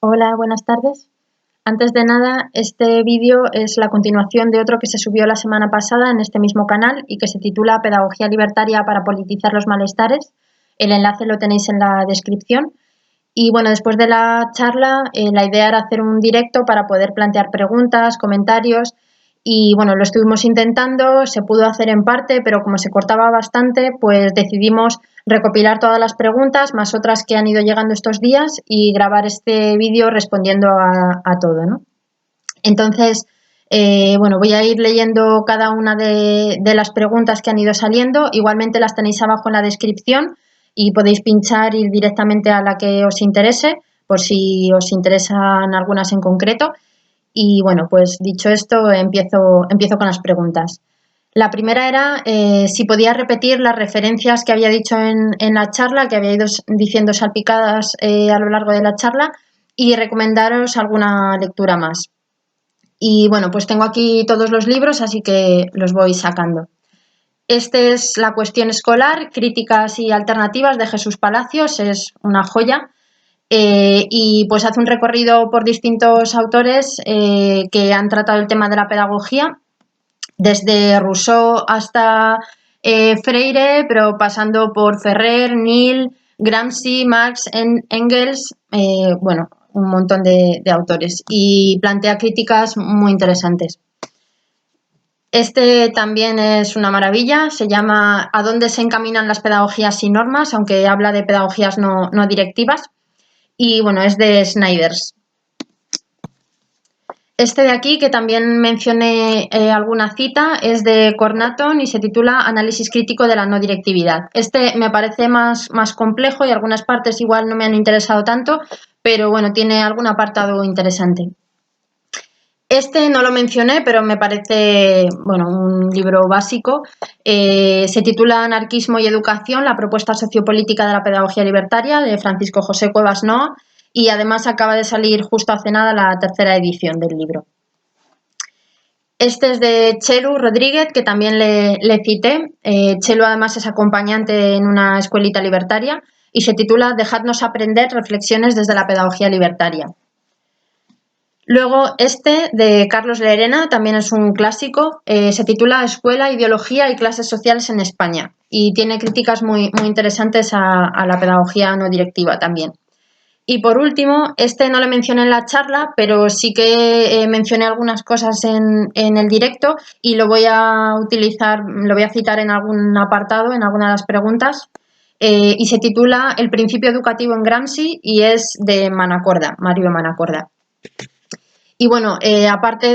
Hola, buenas tardes. Antes de nada, este vídeo es la continuación de otro que se subió la semana pasada en este mismo canal y que se titula Pedagogía libertaria para politizar los malestares. El enlace lo tenéis en la descripción. Y bueno, después de la charla, la idea era hacer un directo para poder plantear preguntas, comentarios. Y bueno, lo estuvimos intentando, se pudo hacer en parte, pero como se cortaba bastante, pues decidimos recopilar todas las preguntas, más otras que han ido llegando estos días, y grabar este vídeo respondiendo a todo, ¿no? Entonces, bueno, voy a ir leyendo cada una de las preguntas que han ido saliendo. Igualmente las tenéis abajo en la descripción y podéis pinchar y ir directamente a la que os interese, por si os interesan algunas en concreto. Y bueno, pues dicho esto, empiezo con las preguntas. La primera era si podía repetir las referencias que había dicho en la charla, que había ido diciendo salpicadas a lo largo de la charla, y recomendaros alguna lectura más. Y bueno, pues tengo aquí todos los libros, así que los voy sacando. Este es La cuestión escolar, críticas y alternativas de Jesús Palacios, es una joya. Y pues hace un recorrido por distintos autores que han tratado el tema de la pedagogía, desde Rousseau hasta Freire, pero pasando por Ferrer, Mill, Gramsci, Marx, Engels, bueno, un montón de autores, y plantea críticas muy interesantes. Este también es una maravilla, se llama ¿A dónde se encaminan las pedagogías sin normas?, aunque habla de pedagogías no directivas. Y bueno, es de Snyders. Este de aquí, que también mencioné alguna cita, es de Cornaton y se titula Análisis crítico de la no directividad. Este me parece más complejo y algunas partes igual no me han interesado tanto, pero bueno, tiene algún apartado interesante. Este no lo mencioné, pero me parece, bueno, un libro básico. Se titula Anarquismo y educación, la propuesta sociopolítica de la pedagogía libertaria, de Francisco José Cuevas Noa, y además acaba de salir justo hace nada la tercera edición del libro. Este es de Chelu Rodríguez, que también le cité. Chelu además es acompañante en una escuelita libertaria y se titula Dejadnos aprender, reflexiones desde la pedagogía libertaria. Luego este de Carlos Lerena también es un clásico, se titula Escuela, ideología y clases sociales en España y tiene críticas muy interesantes a la pedagogía no directiva también. Y por último, este no lo mencioné en la charla, pero sí que mencioné algunas cosas en el directo y lo voy a utilizar, lo voy a citar en algún apartado, en alguna de las preguntas, y se titula El principio educativo en Gramsci y es de Manacorda, Mario Manacorda. Y bueno, aparte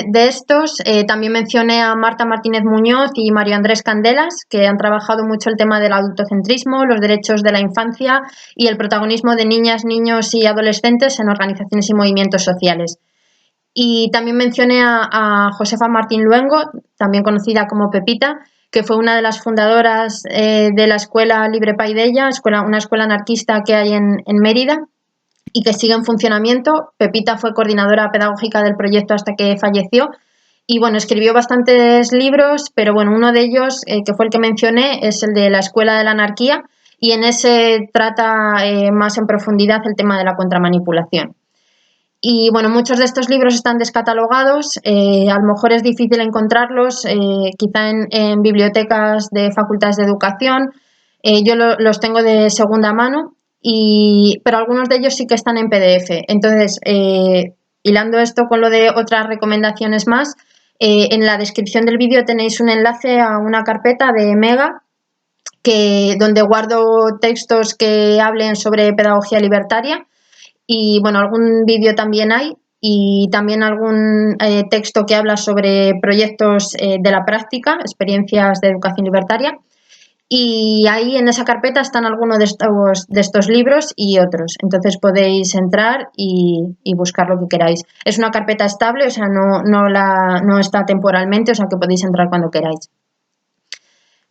de estos, también mencioné a Marta Martínez Muñoz y Mario Andrés Candelas, que han trabajado mucho el tema del adultocentrismo, los derechos de la infancia y el protagonismo de niñas, niños y adolescentes en organizaciones y movimientos sociales. Y también mencioné a Josefa Martín Luengo, también conocida como Pepita, que fue una de las fundadoras de la Escuela Libre Paideia, una escuela anarquista que hay en Mérida, y que sigue en funcionamiento. Pepita fue coordinadora pedagógica del proyecto hasta que falleció y bueno, escribió bastantes libros, pero bueno, uno de ellos, que fue el que mencioné, es el de La Escuela de la Anarquía y en ese trata más en profundidad el tema de la contramanipulación. Y bueno, muchos de estos libros están descatalogados, a lo mejor es difícil encontrarlos, quizá en bibliotecas de facultades de educación. Yo los tengo de segunda mano, pero algunos de ellos sí que están en PDF. Entonces, hilando esto con lo de otras recomendaciones más, en la descripción del vídeo tenéis un enlace a una carpeta de Mega donde guardo textos que hablen sobre pedagogía libertaria. Y bueno, algún vídeo también hay y también algún texto que habla sobre proyectos de la práctica, experiencias de educación libertaria. Y ahí en esa carpeta están algunos de estos libros y otros. Entonces podéis entrar y buscar lo que queráis. Es una carpeta estable, o sea, no está temporalmente, o sea que podéis entrar cuando queráis.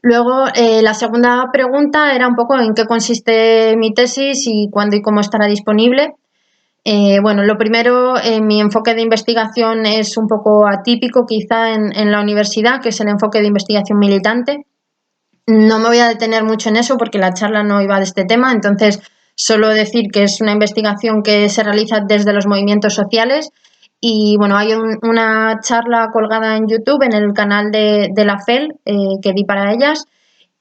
Luego, la segunda pregunta era un poco en qué consiste mi tesis y cuándo y cómo estará disponible. Bueno, lo primero, mi enfoque de investigación es un poco atípico quizá en la universidad, que es el enfoque de investigación militante. No me voy a detener mucho en eso porque la charla no iba de este tema, entonces Solo decir que es una investigación que se realiza desde los movimientos sociales y bueno, hay una charla colgada en YouTube en el canal de la FEL que di para ellas.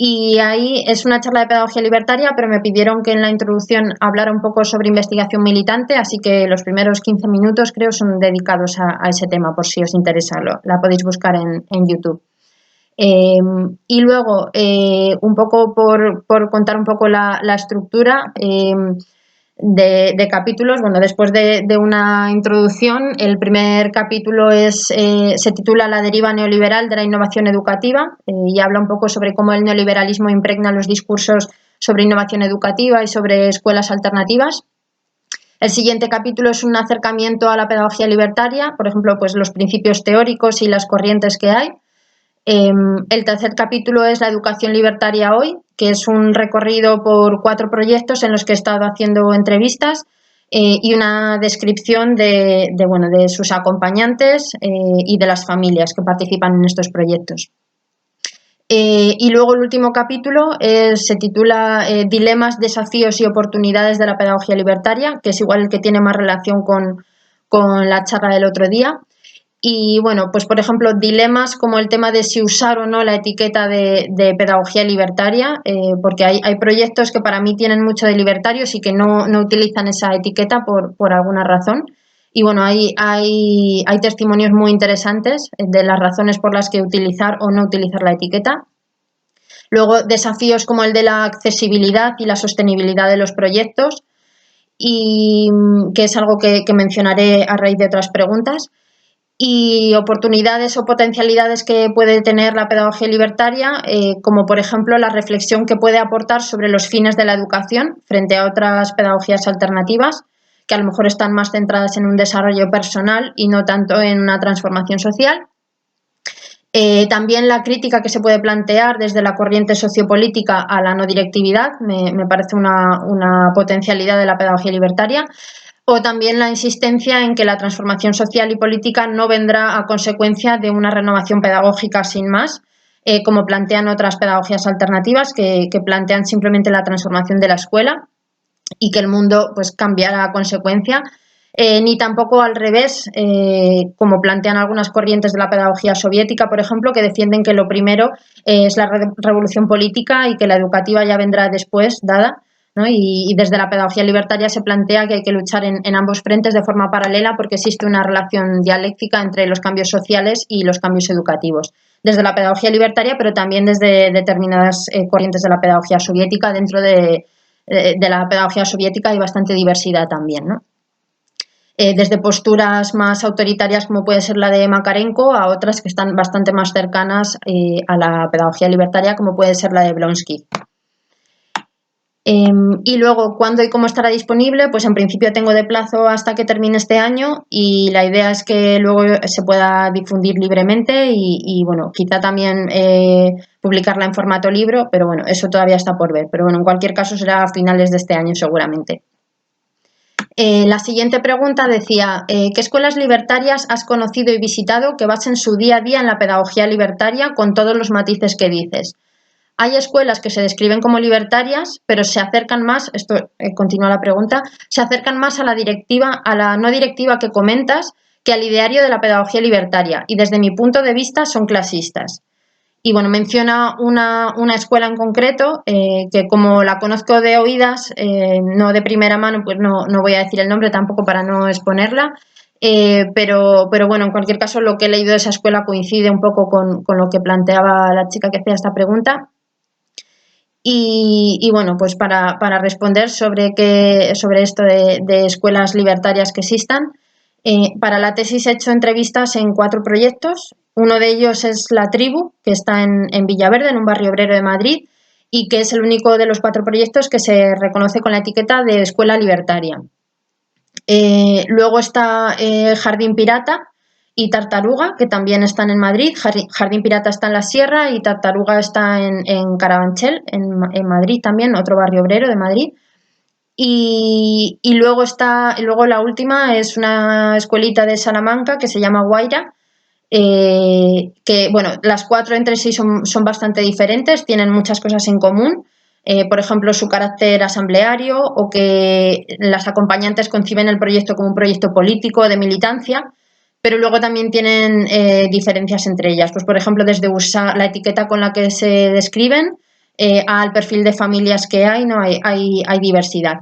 Y ahí es una charla de pedagogía libertaria, pero me pidieron que en la introducción hablara un poco sobre investigación militante, así que los primeros 15 minutos creo son dedicados a ese tema, por si os interesa, la podéis buscar en YouTube. Y luego, un poco por contar un poco la estructura de capítulos, bueno, después de una introducción, el primer capítulo se titula La deriva neoliberal de la innovación educativa y habla un poco sobre cómo el neoliberalismo impregna los discursos sobre innovación educativa y sobre escuelas alternativas. El siguiente capítulo es un acercamiento a la pedagogía libertaria, por ejemplo, pues los principios teóricos y las corrientes que hay. El tercer capítulo es la educación libertaria hoy, que es un recorrido por 4 proyectos en los que he estado haciendo entrevistas y una descripción de sus acompañantes y de las familias que participan en estos proyectos. Y luego el último capítulo se titula Dilemas, desafíos y oportunidades de la pedagogía libertaria, que es igual el que tiene más relación con la charla del otro día. Y bueno, pues por ejemplo, dilemas como el tema de si usar o no la etiqueta de pedagogía libertaria, porque hay proyectos que para mí tienen mucho de libertarios y que no utilizan esa etiqueta por alguna razón. Y bueno, hay testimonios muy interesantes de las razones por las que utilizar o no utilizar la etiqueta. Luego, desafíos como el de la accesibilidad y la sostenibilidad de los proyectos, y que es algo que mencionaré a raíz de otras preguntas. Y oportunidades o potencialidades que puede tener la pedagogía libertaria, como por ejemplo la reflexión que puede aportar sobre los fines de la educación frente a otras pedagogías alternativas, que a lo mejor están más centradas en un desarrollo personal y no tanto en una transformación social. También la crítica que se puede plantear desde la corriente sociopolítica a la no directividad, me parece una potencialidad de la pedagogía libertaria. O también la insistencia en que la transformación social y política no vendrá a consecuencia de una renovación pedagógica sin más, como plantean otras pedagogías alternativas que plantean simplemente la transformación de la escuela y que el mundo pues cambiará a consecuencia. Ni tampoco al revés, como plantean algunas corrientes de la pedagogía soviética, por ejemplo, que defienden que lo primero es la revolución política y que la educativa ya vendrá después, dada. ¿No? Y desde la pedagogía libertaria se plantea que hay que luchar en ambos frentes de forma paralela porque existe una relación dialéctica entre los cambios sociales y los cambios educativos. Desde la pedagogía libertaria, pero también desde determinadas corrientes de la pedagogía soviética. Dentro de la pedagogía soviética hay bastante diversidad también, ¿no? Desde posturas más autoritarias como puede ser la de Makarenko a otras que están bastante más cercanas a la pedagogía libertaria como puede ser la de Blonsky. Y luego, ¿cuándo y cómo estará disponible? Pues en principio tengo de plazo hasta que termine este año y la idea es que luego se pueda difundir libremente y bueno, quizá también publicarla en formato libro, pero bueno, eso todavía está por ver. Pero bueno, en cualquier caso será a finales de este año seguramente. La siguiente pregunta decía, ¿qué escuelas libertarias has conocido y visitado que basen su día a día en la pedagogía libertaria con todos los matices que dices? Hay escuelas que se describen como libertarias, pero se acercan más, esto continúa la pregunta, se acercan más a la no directiva que comentas que al ideario de la pedagogía libertaria y desde mi punto de vista son clasistas. Y bueno, menciona una escuela en concreto que como la conozco de oídas, no de primera mano, pues no voy a decir el nombre tampoco para no exponerla, pero bueno, en cualquier caso lo que he leído de esa escuela coincide un poco con lo que planteaba la chica que hacía esta pregunta. Y bueno, pues para responder sobre esto de escuelas libertarias que existan, para la tesis he hecho entrevistas en 4 proyectos. Uno de ellos es La Tribu, que está en Villaverde, en un barrio obrero de Madrid, y que es el único de los 4 proyectos que se reconoce con la etiqueta de escuela libertaria. Luego está Jardín Pirata y Tartaruga, que también están en Madrid. Jardín Pirata está en la Sierra y Tartaruga está en Carabanchel, en Madrid también, otro barrio obrero de Madrid. Y luego la última es una escuelita de Salamanca que se llama Guaira, que bueno, las 4 entre sí son bastante diferentes, tienen muchas cosas en común, por ejemplo, su carácter asambleario o que las acompañantes conciben el proyecto como un proyecto político de militancia, pero luego también tienen diferencias entre ellas. Pues, por ejemplo, desde usar la etiqueta con la que se describen al perfil de familias que hay, ¿no? Hay diversidad.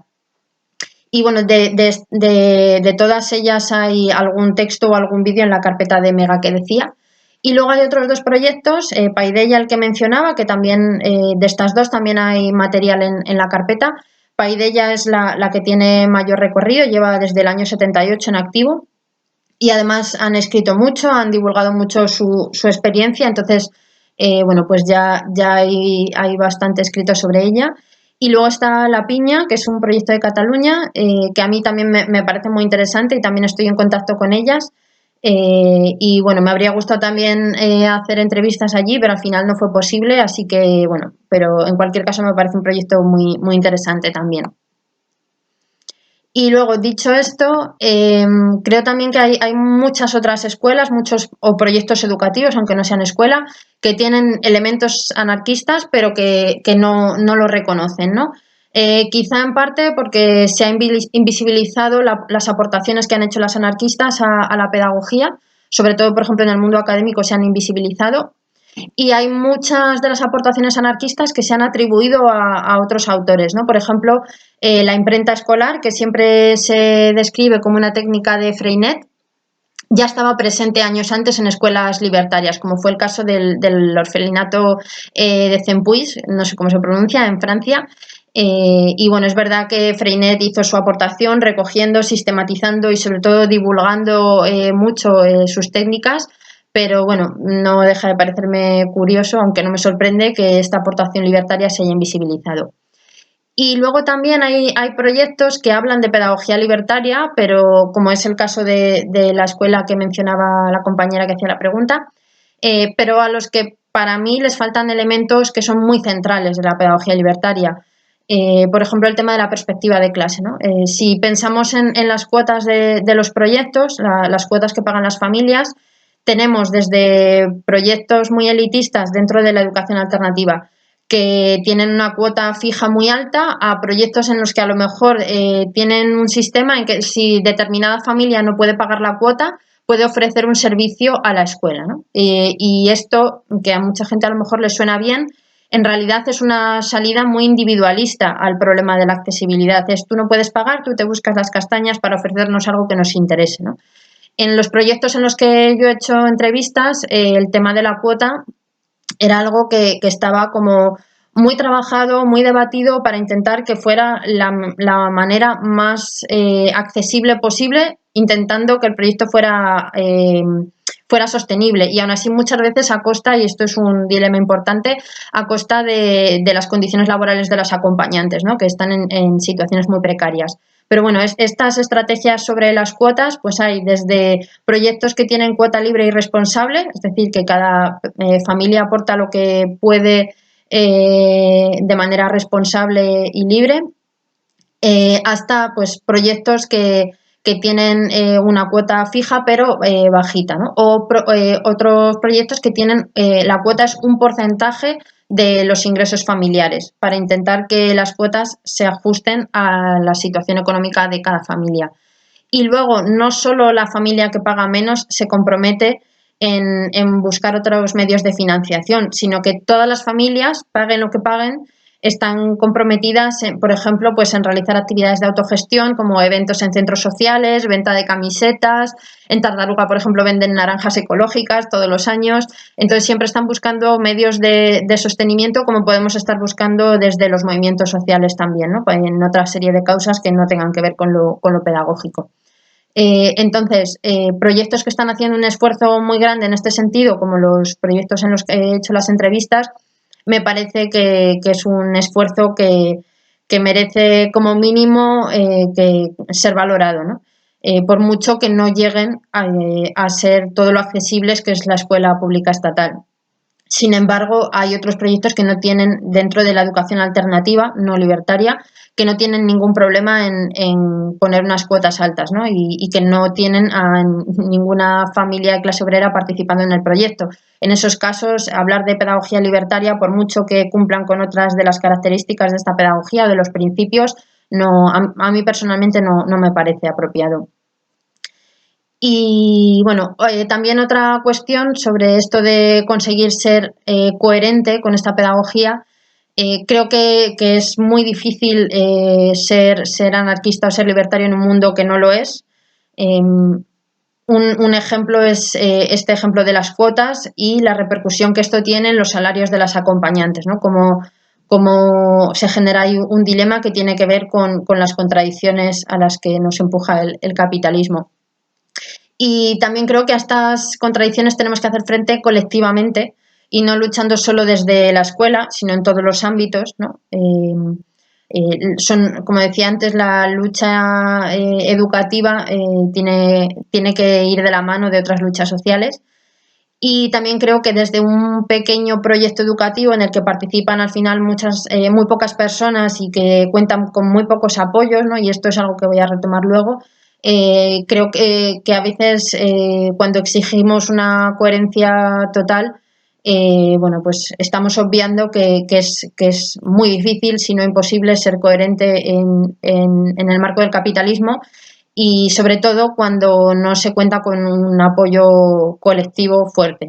Y bueno, de todas ellas hay algún texto o algún vídeo en la carpeta de Mega que decía. Y luego hay otros dos proyectos, Paideia, el que mencionaba, que también de estas dos también hay material en la carpeta. Paideia es la que tiene mayor recorrido, lleva desde el año 78 en activo y además han escrito mucho, han divulgado mucho su experiencia, entonces, bueno, pues ya hay bastante escrito sobre ella. Y luego está La Piña, que es un proyecto de Cataluña, que a mí también me parece muy interesante y también estoy en contacto con ellas. Y bueno, me habría gustado también hacer entrevistas allí, pero al final no fue posible, así que bueno, pero en cualquier caso me parece un proyecto muy interesante también. Y luego, dicho esto, creo también que hay muchas otras escuelas, muchos o proyectos educativos, aunque no sean escuela, que tienen elementos anarquistas, pero que no lo reconocen, ¿no? Quizá en parte porque se ha invisibilizado las aportaciones que han hecho las anarquistas a la pedagogía, sobre todo, por ejemplo, en el mundo académico se han invisibilizado. Y hay muchas de las aportaciones anarquistas que se han atribuido a otros autores, ¿no? Por ejemplo, la imprenta escolar, que siempre se describe como una técnica de Freinet, ya estaba presente años antes en escuelas libertarias, como fue el caso del orfelinato de Zempuis, no sé cómo se pronuncia, en Francia. Y bueno, es verdad que Freinet hizo su aportación recogiendo, sistematizando y sobre todo divulgando mucho sus técnicas, pero bueno, no deja de parecerme curioso, aunque no me sorprende que esta aportación libertaria se haya invisibilizado. Y luego también hay proyectos que hablan de pedagogía libertaria, pero como es el caso de la escuela que mencionaba la compañera que hacía la pregunta, pero a los que para mí les faltan elementos que son muy centrales de la pedagogía libertaria. Por ejemplo, el tema de la perspectiva de clase, ¿no? Si pensamos en las cuotas de los proyectos, las cuotas que pagan las familias, tenemos desde proyectos muy elitistas dentro de la educación alternativa, que tienen una cuota fija muy alta, a proyectos en los que a lo mejor tienen un sistema en que si determinada familia no puede pagar la cuota, puede ofrecer un servicio a la escuela, ¿no? Y esto, que a mucha gente a lo mejor le suena bien, en realidad es una salida muy individualista al problema de la accesibilidad. Es tú no puedes pagar, tú te buscas las castañas para ofrecernos algo que nos interese, ¿no? En los proyectos en los que yo he hecho entrevistas, el tema de la cuota era algo que estaba como muy trabajado, muy debatido para intentar que fuera la manera más accesible posible, intentando que el proyecto fuera sostenible y aún así muchas veces a costa, y esto es un dilema importante, a costa de las condiciones laborales de las acompañantes, ¿no? Que están en situaciones muy precarias. Pero bueno, estas estrategias sobre las cuotas, pues hay desde proyectos que tienen cuota libre y responsable, es decir, que cada familia aporta lo que puede de manera responsable y libre, hasta pues proyectos que tienen una cuota fija pero bajita, ¿no? O otros proyectos que tienen la cuota es un porcentaje de los ingresos familiares para intentar que las cuotas se ajusten a la situación económica de cada familia. Y luego no solo la familia que paga menos se compromete en buscar otros medios de financiación, sino que todas las familias, paguen lo que paguen, están comprometidas, por ejemplo, pues en realizar actividades de autogestión como eventos en centros sociales, venta de camisetas. En Tardaruga, por ejemplo, venden naranjas ecológicas todos los años. Entonces siempre están buscando medios de sostenimiento, como podemos estar buscando desde los movimientos sociales también, ¿no? En otra serie de causas que no tengan que ver con lo pedagógico. Entonces, proyectos que están haciendo un esfuerzo muy grande en este sentido, como los proyectos en los que he hecho las entrevistas, me parece que es un esfuerzo que merece como mínimo que ser valorado, ¿no? Por mucho que no lleguen a ser todo lo accesibles que es la escuela pública estatal. Sin embargo, hay otros proyectos que no tienen, dentro de la educación alternativa, no libertaria, que no tienen ningún problema en poner unas cuotas altas, ¿no? Y que no tienen a ninguna familia de clase obrera participando en el proyecto. En esos casos, hablar de pedagogía libertaria, por mucho que cumplan con otras de las características de esta pedagogía, de los principios, no, a mí personalmente no me parece apropiado. Y bueno, también otra cuestión sobre esto de conseguir ser coherente con esta pedagogía. Creo que es muy difícil ser anarquista o ser libertario en un mundo que no lo es. Un ejemplo es este ejemplo de las cuotas y la repercusión que esto tiene en los salarios de las acompañantes, ¿no? Como se genera ahí un dilema que tiene que ver con las contradicciones a las que nos empuja el capitalismo. Y también creo que a estas contradicciones tenemos que hacer frente colectivamente y no luchando solo desde la escuela, sino en todos los ámbitos, ¿no? Como decía antes, la lucha educativa tiene que ir de la mano de otras luchas sociales. Y también creo que desde un pequeño proyecto educativo en el que participan al final muy pocas personas y que cuentan con muy pocos apoyos, ¿no? Y esto es algo que voy a retomar luego, creo que a veces cuando exigimos una coherencia total, bueno, pues estamos obviando que es muy difícil, si no imposible, ser coherente en el marco del capitalismo y sobre todo cuando no se cuenta con un apoyo colectivo fuerte.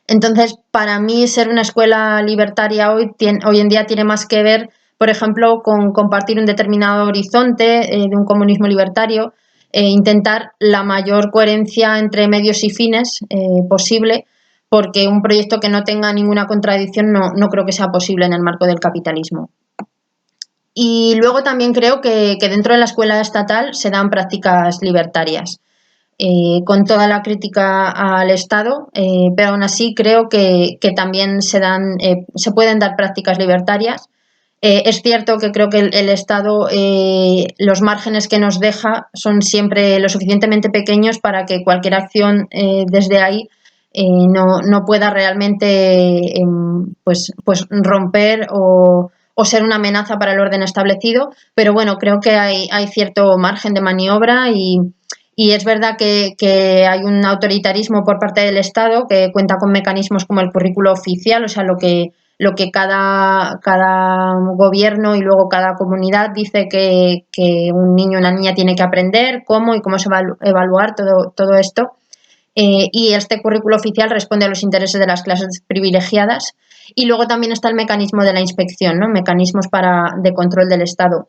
Entonces, para mí ser una escuela libertaria hoy en día tiene más que ver, por ejemplo, con compartir un determinado horizonte de un comunismo libertario, intentar la mayor coherencia entre medios y fines posible, porque un proyecto que no tenga ninguna contradicción no creo que sea posible en el marco del capitalismo. Y luego también creo que dentro de la escuela estatal se dan prácticas libertarias, con toda la crítica al Estado, pero aún así creo que también se pueden dar prácticas libertarias. Es cierto que creo que el Estado, los márgenes que nos deja son siempre lo suficientemente pequeños para que cualquier acción desde ahí no pueda realmente pues romper o ser una amenaza para el orden establecido, pero bueno, creo que hay cierto margen de maniobra y es verdad que hay un autoritarismo por parte del Estado que cuenta con mecanismos como el currículo oficial, o sea, lo que cada gobierno y luego cada comunidad dice que un niño o una niña tiene que aprender, cómo y cómo se va a evaluar todo esto. Y este currículo oficial responde a los intereses de las clases privilegiadas. Y luego también está el mecanismo de la inspección, ¿no? Mecanismos de control del Estado.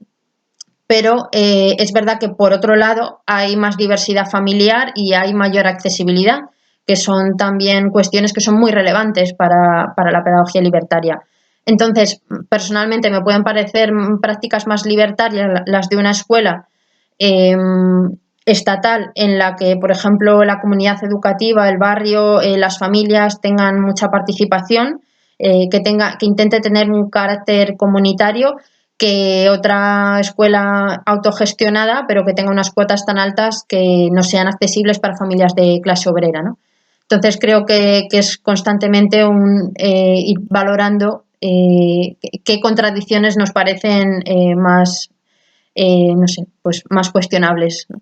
Pero es verdad que, por otro lado, hay más diversidad familiar y hay mayor accesibilidad, que son también cuestiones que son muy relevantes para la pedagogía libertaria. Entonces, personalmente me pueden parecer prácticas más libertarias las de una escuela estatal en la que, por ejemplo, la comunidad educativa, el barrio, las familias tengan mucha participación, que intente tener un carácter comunitario, que otra escuela autogestionada, pero que tenga unas cuotas tan altas que no sean accesibles para familias de clase obrera, ¿no? Entonces creo que es constantemente ir valorando qué contradicciones nos parecen más, no sé, pues más cuestionables, ¿no?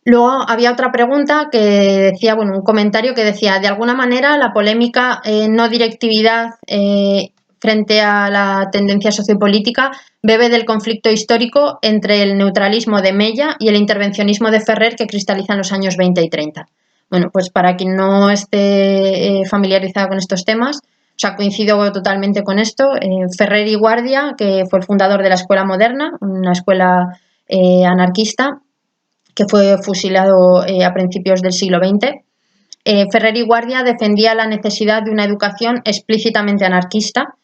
Luego había otra pregunta que decía, bueno, un comentario que decía, de alguna manera la polémica no directividad frente a la tendencia sociopolítica bebe del conflicto histórico entre el neutralismo de Mella y el intervencionismo de Ferrer que cristaliza en los años 20 y 30. Bueno, pues para quien no esté familiarizado con estos temas, o sea, coincido totalmente con esto. Ferrer y Guardia, que fue el fundador de la Escuela Moderna, una escuela anarquista, que fue fusilado a principios del siglo XX. Ferrer y Guardia defendía la necesidad de una educación explícitamente anarquista,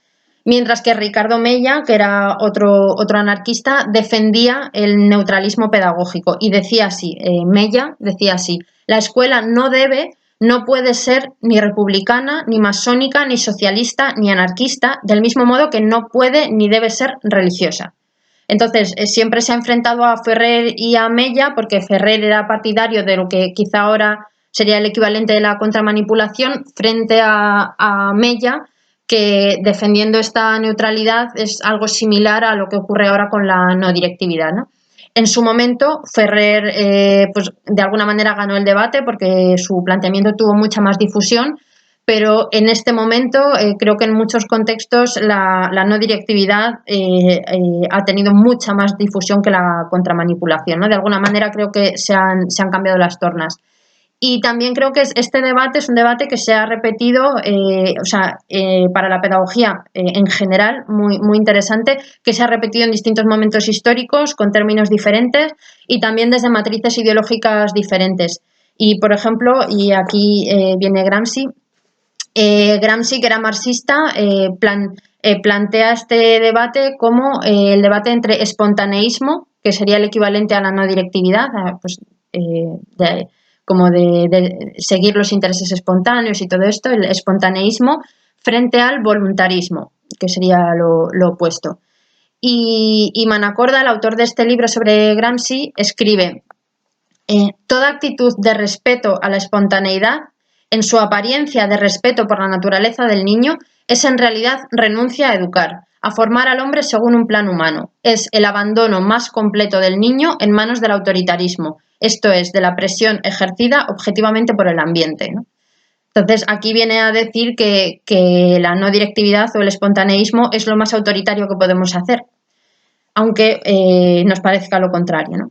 mientras que Ricardo Mella, que era otro anarquista, defendía el neutralismo pedagógico y decía así, Mella decía así, la escuela no puede ser ni republicana, ni masónica, ni socialista, ni anarquista, del mismo modo que no puede ni debe ser religiosa. Entonces, siempre se ha enfrentado a Ferrer y a Mella porque Ferrer era partidario de lo que quizá ahora sería el equivalente de la contramanipulación, frente a Mella, que defendiendo esta neutralidad es algo similar a lo que ocurre ahora con la no directividad, ¿no? En su momento, Ferrer, pues de alguna manera ganó el debate porque su planteamiento tuvo mucha más difusión, pero en este momento creo que en muchos contextos la no directividad ha tenido mucha más difusión que la contramanipulación, ¿no? De alguna manera creo que se han cambiado las tornas. Y también creo que este debate es un debate que se ha repetido, para la pedagogía en general, muy interesante, que se ha repetido en distintos momentos históricos, con términos diferentes y también desde matrices ideológicas diferentes. Y, por ejemplo, y aquí viene Gramsci, que era marxista, plantea este debate como el debate entre espontaneísmo, que sería el equivalente a la no directividad, como de seguir los intereses espontáneos y todo esto, el espontaneísmo, frente al voluntarismo, que sería lo opuesto. Y Manacorda, el autor de este libro sobre Gramsci, escribe: toda actitud de respeto a la espontaneidad, en su apariencia de respeto por la naturaleza del niño, es en realidad renuncia a educar, a formar al hombre según un plan humano. Es el abandono más completo del niño en manos del autoritarismo, esto es, de la presión ejercida objetivamente por el ambiente, ¿no? Entonces, aquí viene a decir que la no directividad o el espontaneísmo es lo más autoritario que podemos hacer, aunque nos parezca lo contrario, ¿no?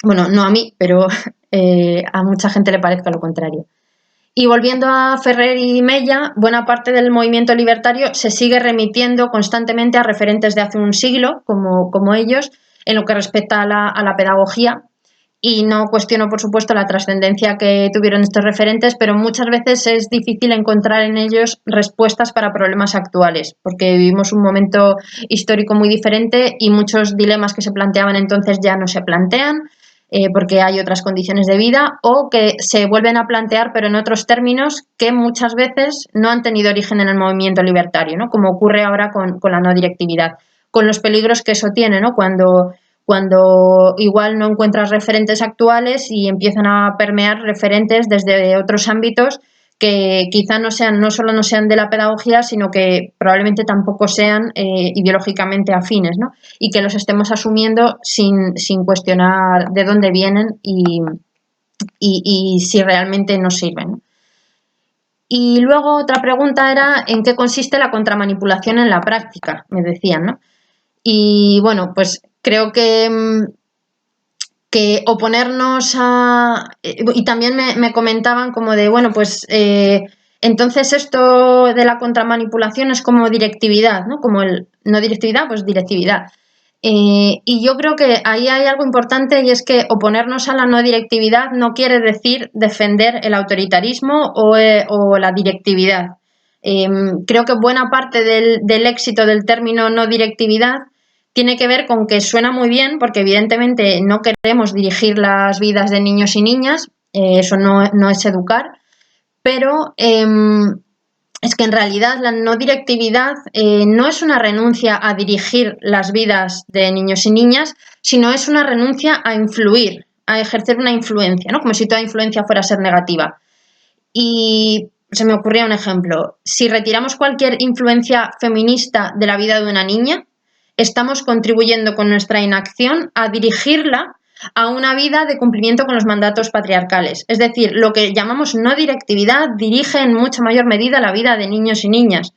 Bueno, no a mí, pero a mucha gente le parezca lo contrario. Y volviendo a Ferrer y Mella, buena parte del movimiento libertario se sigue remitiendo constantemente a referentes de hace un siglo, como ellos, en lo que respecta a la pedagogía. Y no cuestiono, por supuesto, la trascendencia que tuvieron estos referentes, pero muchas veces es difícil encontrar en ellos respuestas para problemas actuales, porque vivimos un momento histórico muy diferente y muchos dilemas que se planteaban entonces ya no se plantean, porque hay otras condiciones de vida, o que se vuelven a plantear, pero en otros términos que muchas veces no han tenido origen en el movimiento libertario, ¿no? Como ocurre ahora con la no directividad, con los peligros que eso tiene, ¿no? Cuando igual no encuentras referentes actuales y empiezan a permear referentes desde otros ámbitos que quizá no solo no sean de la pedagogía, sino que probablemente tampoco sean ideológicamente afines, ¿no? Y que los estemos asumiendo sin cuestionar de dónde vienen y si realmente nos sirven, ¿no? Y luego otra pregunta era ¿en qué consiste la contramanipulación en la práctica? Me decían, ¿no? Y bueno, pues creo que oponernos a... Y también me comentaban como de, bueno, pues entonces esto de la contramanipulación es como directividad, ¿no? Como no directividad, pues directividad. Y yo creo que ahí hay algo importante y es que oponernos a la no directividad no quiere decir defender el autoritarismo o la directividad. Creo que buena parte del éxito del término no directividad tiene que ver con que suena muy bien, porque evidentemente no queremos dirigir las vidas de niños y niñas, eso no es educar, pero es que en realidad la no directividad no es una renuncia a dirigir las vidas de niños y niñas, sino es una renuncia a influir, a ejercer una influencia, ¿no? Como si toda influencia fuera a ser negativa. Y se me ocurría un ejemplo. Si retiramos cualquier influencia feminista de la vida de una niña, estamos contribuyendo con nuestra inacción a dirigirla a una vida de cumplimiento con los mandatos patriarcales. Es decir, lo que llamamos no directividad dirige en mucha mayor medida la vida de niños y niñas.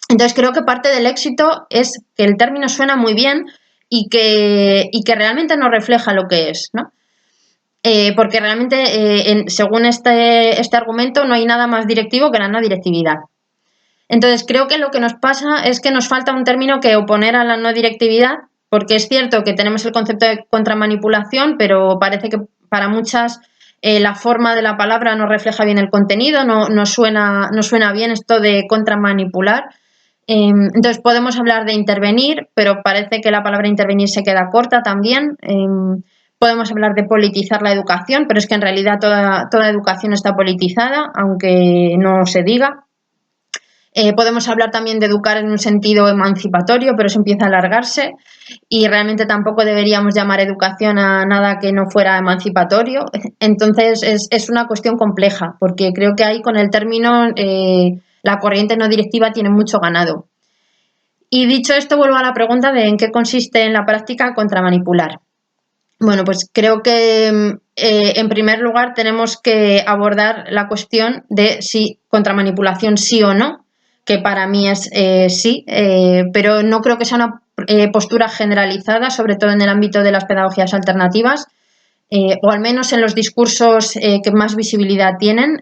Entonces creo que parte del éxito es que el término suena muy bien y que realmente no refleja lo que es, ¿no? Porque realmente, según este argumento, no hay nada más directivo que la no directividad. Entonces, creo que lo que nos pasa es que nos falta un término que oponer a la no directividad, porque es cierto que tenemos el concepto de contramanipulación, pero parece que para muchas la forma de la palabra no refleja bien el contenido, no suena bien esto de contramanipular. Entonces, podemos hablar de intervenir, pero parece que la palabra intervenir se queda corta también. Podemos hablar de politizar la educación, pero es que en realidad toda educación está politizada, aunque no se diga. Podemos hablar también de educar en un sentido emancipatorio, pero eso empieza a alargarse y realmente tampoco deberíamos llamar educación a nada que no fuera emancipatorio. Entonces es una cuestión compleja, porque creo que ahí con el término la corriente no directiva tiene mucho ganado. Y dicho esto, vuelvo a la pregunta de en qué consiste en la práctica contramanipular. Bueno, pues creo que en primer lugar tenemos que abordar la cuestión de si contramanipulación sí o no, que para mí es sí, pero no creo que sea una postura generalizada, sobre todo en el ámbito de las pedagogías alternativas, o al menos en los discursos que más visibilidad tienen.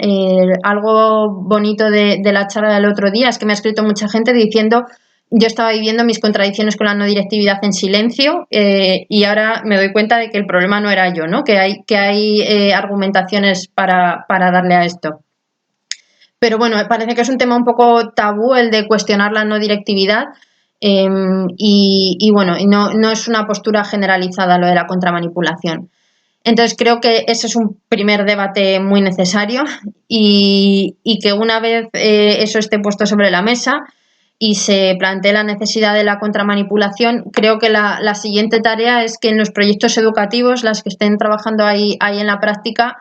Algo bonito de la charla del otro día es que me ha escrito mucha gente diciendo: yo estaba viviendo mis contradicciones con la no directividad en silencio y ahora me doy cuenta de que el problema no era yo, ¿no? Que hay argumentaciones para darle a esto. Pero bueno, me parece que es un tema un poco tabú el de cuestionar la no directividad y bueno, no es una postura generalizada lo de la contramanipulación. Entonces creo que ese es un primer debate muy necesario y que una vez eso esté puesto sobre la mesa y se plantee la necesidad de la contramanipulación, creo que la siguiente tarea es que en los proyectos educativos, las que estén trabajando ahí en la práctica,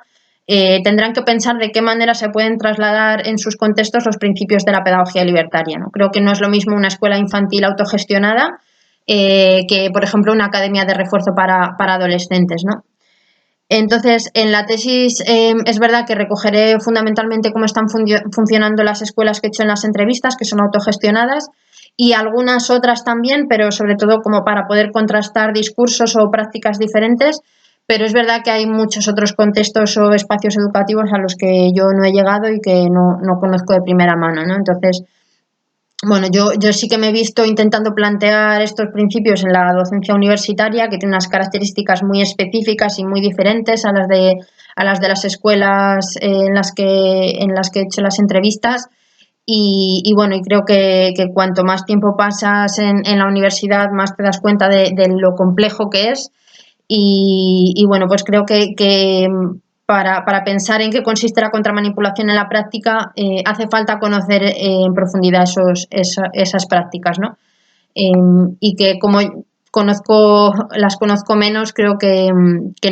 tendrán que pensar de qué manera se pueden trasladar en sus contextos los principios de la pedagogía libertaria, ¿no? Creo que no es lo mismo una escuela infantil autogestionada que, por ejemplo, una academia de refuerzo para adolescentes, ¿no? Entonces, en la tesis es verdad que recogeré fundamentalmente cómo están funcionando las escuelas que he hecho en las entrevistas, que son autogestionadas, y algunas otras también, pero sobre todo como para poder contrastar discursos o prácticas diferentes. Pero es verdad que hay muchos otros contextos o espacios educativos a los que yo no he llegado y que no conozco de primera mano, ¿no? Entonces, bueno, yo sí que me he visto intentando plantear estos principios en la docencia universitaria, que tiene unas características muy específicas y muy diferentes a las de las escuelas en las que he hecho las entrevistas. Y bueno, y creo que cuanto más tiempo pasas en la universidad, más te das cuenta de lo complejo que es. Y bueno, pues creo que para pensar en qué consiste la contramanipulación en la práctica, hace falta conocer en profundidad esas prácticas, ¿no? Y que como las conozco menos, creo que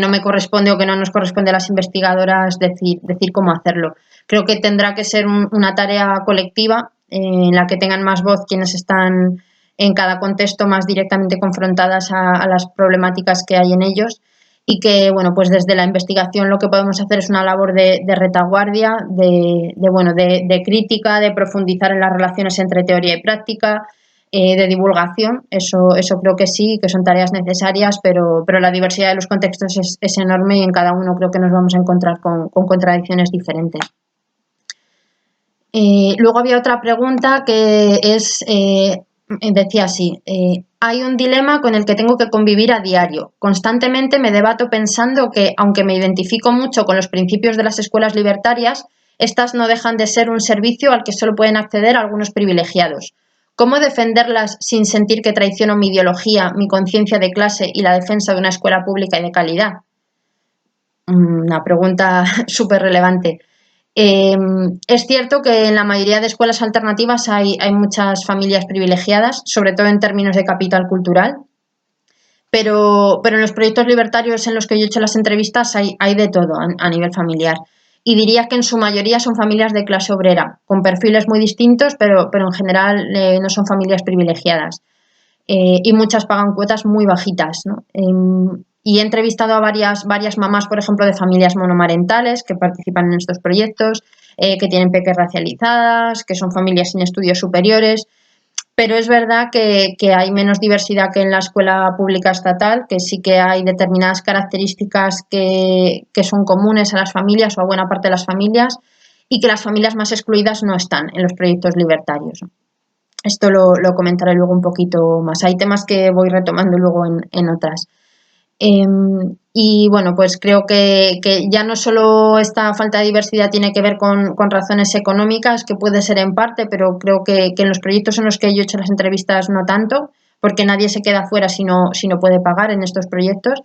no me corresponde o que no nos corresponde a las investigadoras decir cómo hacerlo. Creo que tendrá que ser una tarea colectiva en la que tengan más voz quienes están en cada contexto más directamente confrontadas a las problemáticas que hay en ellos y que, bueno, pues desde la investigación lo que podemos hacer es una labor de retaguardia, de crítica, de profundizar en las relaciones entre teoría y práctica, de divulgación. Eso creo que sí, que son tareas necesarias, pero la diversidad de los contextos es enorme y en cada uno creo que nos vamos a encontrar con contradicciones diferentes. Luego había otra pregunta que decía así: hay un dilema con el que tengo que convivir a diario. Constantemente me debato pensando que, aunque me identifico mucho con los principios de las escuelas libertarias, estas no dejan de ser un servicio al que solo pueden acceder algunos privilegiados. ¿Cómo defenderlas sin sentir que traiciono mi ideología, mi conciencia de clase y la defensa de una escuela pública y de calidad? Una pregunta súper relevante. Es cierto que en la mayoría de escuelas alternativas hay muchas familias privilegiadas, sobre todo en términos de capital cultural, pero en los proyectos libertarios en los que yo he hecho las entrevistas hay de todo a nivel familiar. Y diría que en su mayoría son familias de clase obrera, con perfiles muy distintos, pero en general no son familias privilegiadas. Y muchas pagan cuotas muy bajitas, ¿no? Y he entrevistado a varias mamás, por ejemplo, de familias monomarentales que participan en estos proyectos, que tienen peques racializadas, que son familias sin estudios superiores, pero es verdad que hay menos diversidad que en la escuela pública estatal, que sí que hay determinadas características que son comunes a las familias o a buena parte de las familias y que las familias más excluidas no están en los proyectos libertarios. Esto lo comentaré luego un poquito más. Hay temas que voy retomando luego en otras. Y bueno, pues creo que ya no solo esta falta de diversidad tiene que ver con razones económicas, que puede ser en parte, pero creo que en los proyectos en los que yo he hecho las entrevistas no tanto, porque nadie se queda fuera si no puede pagar en estos proyectos.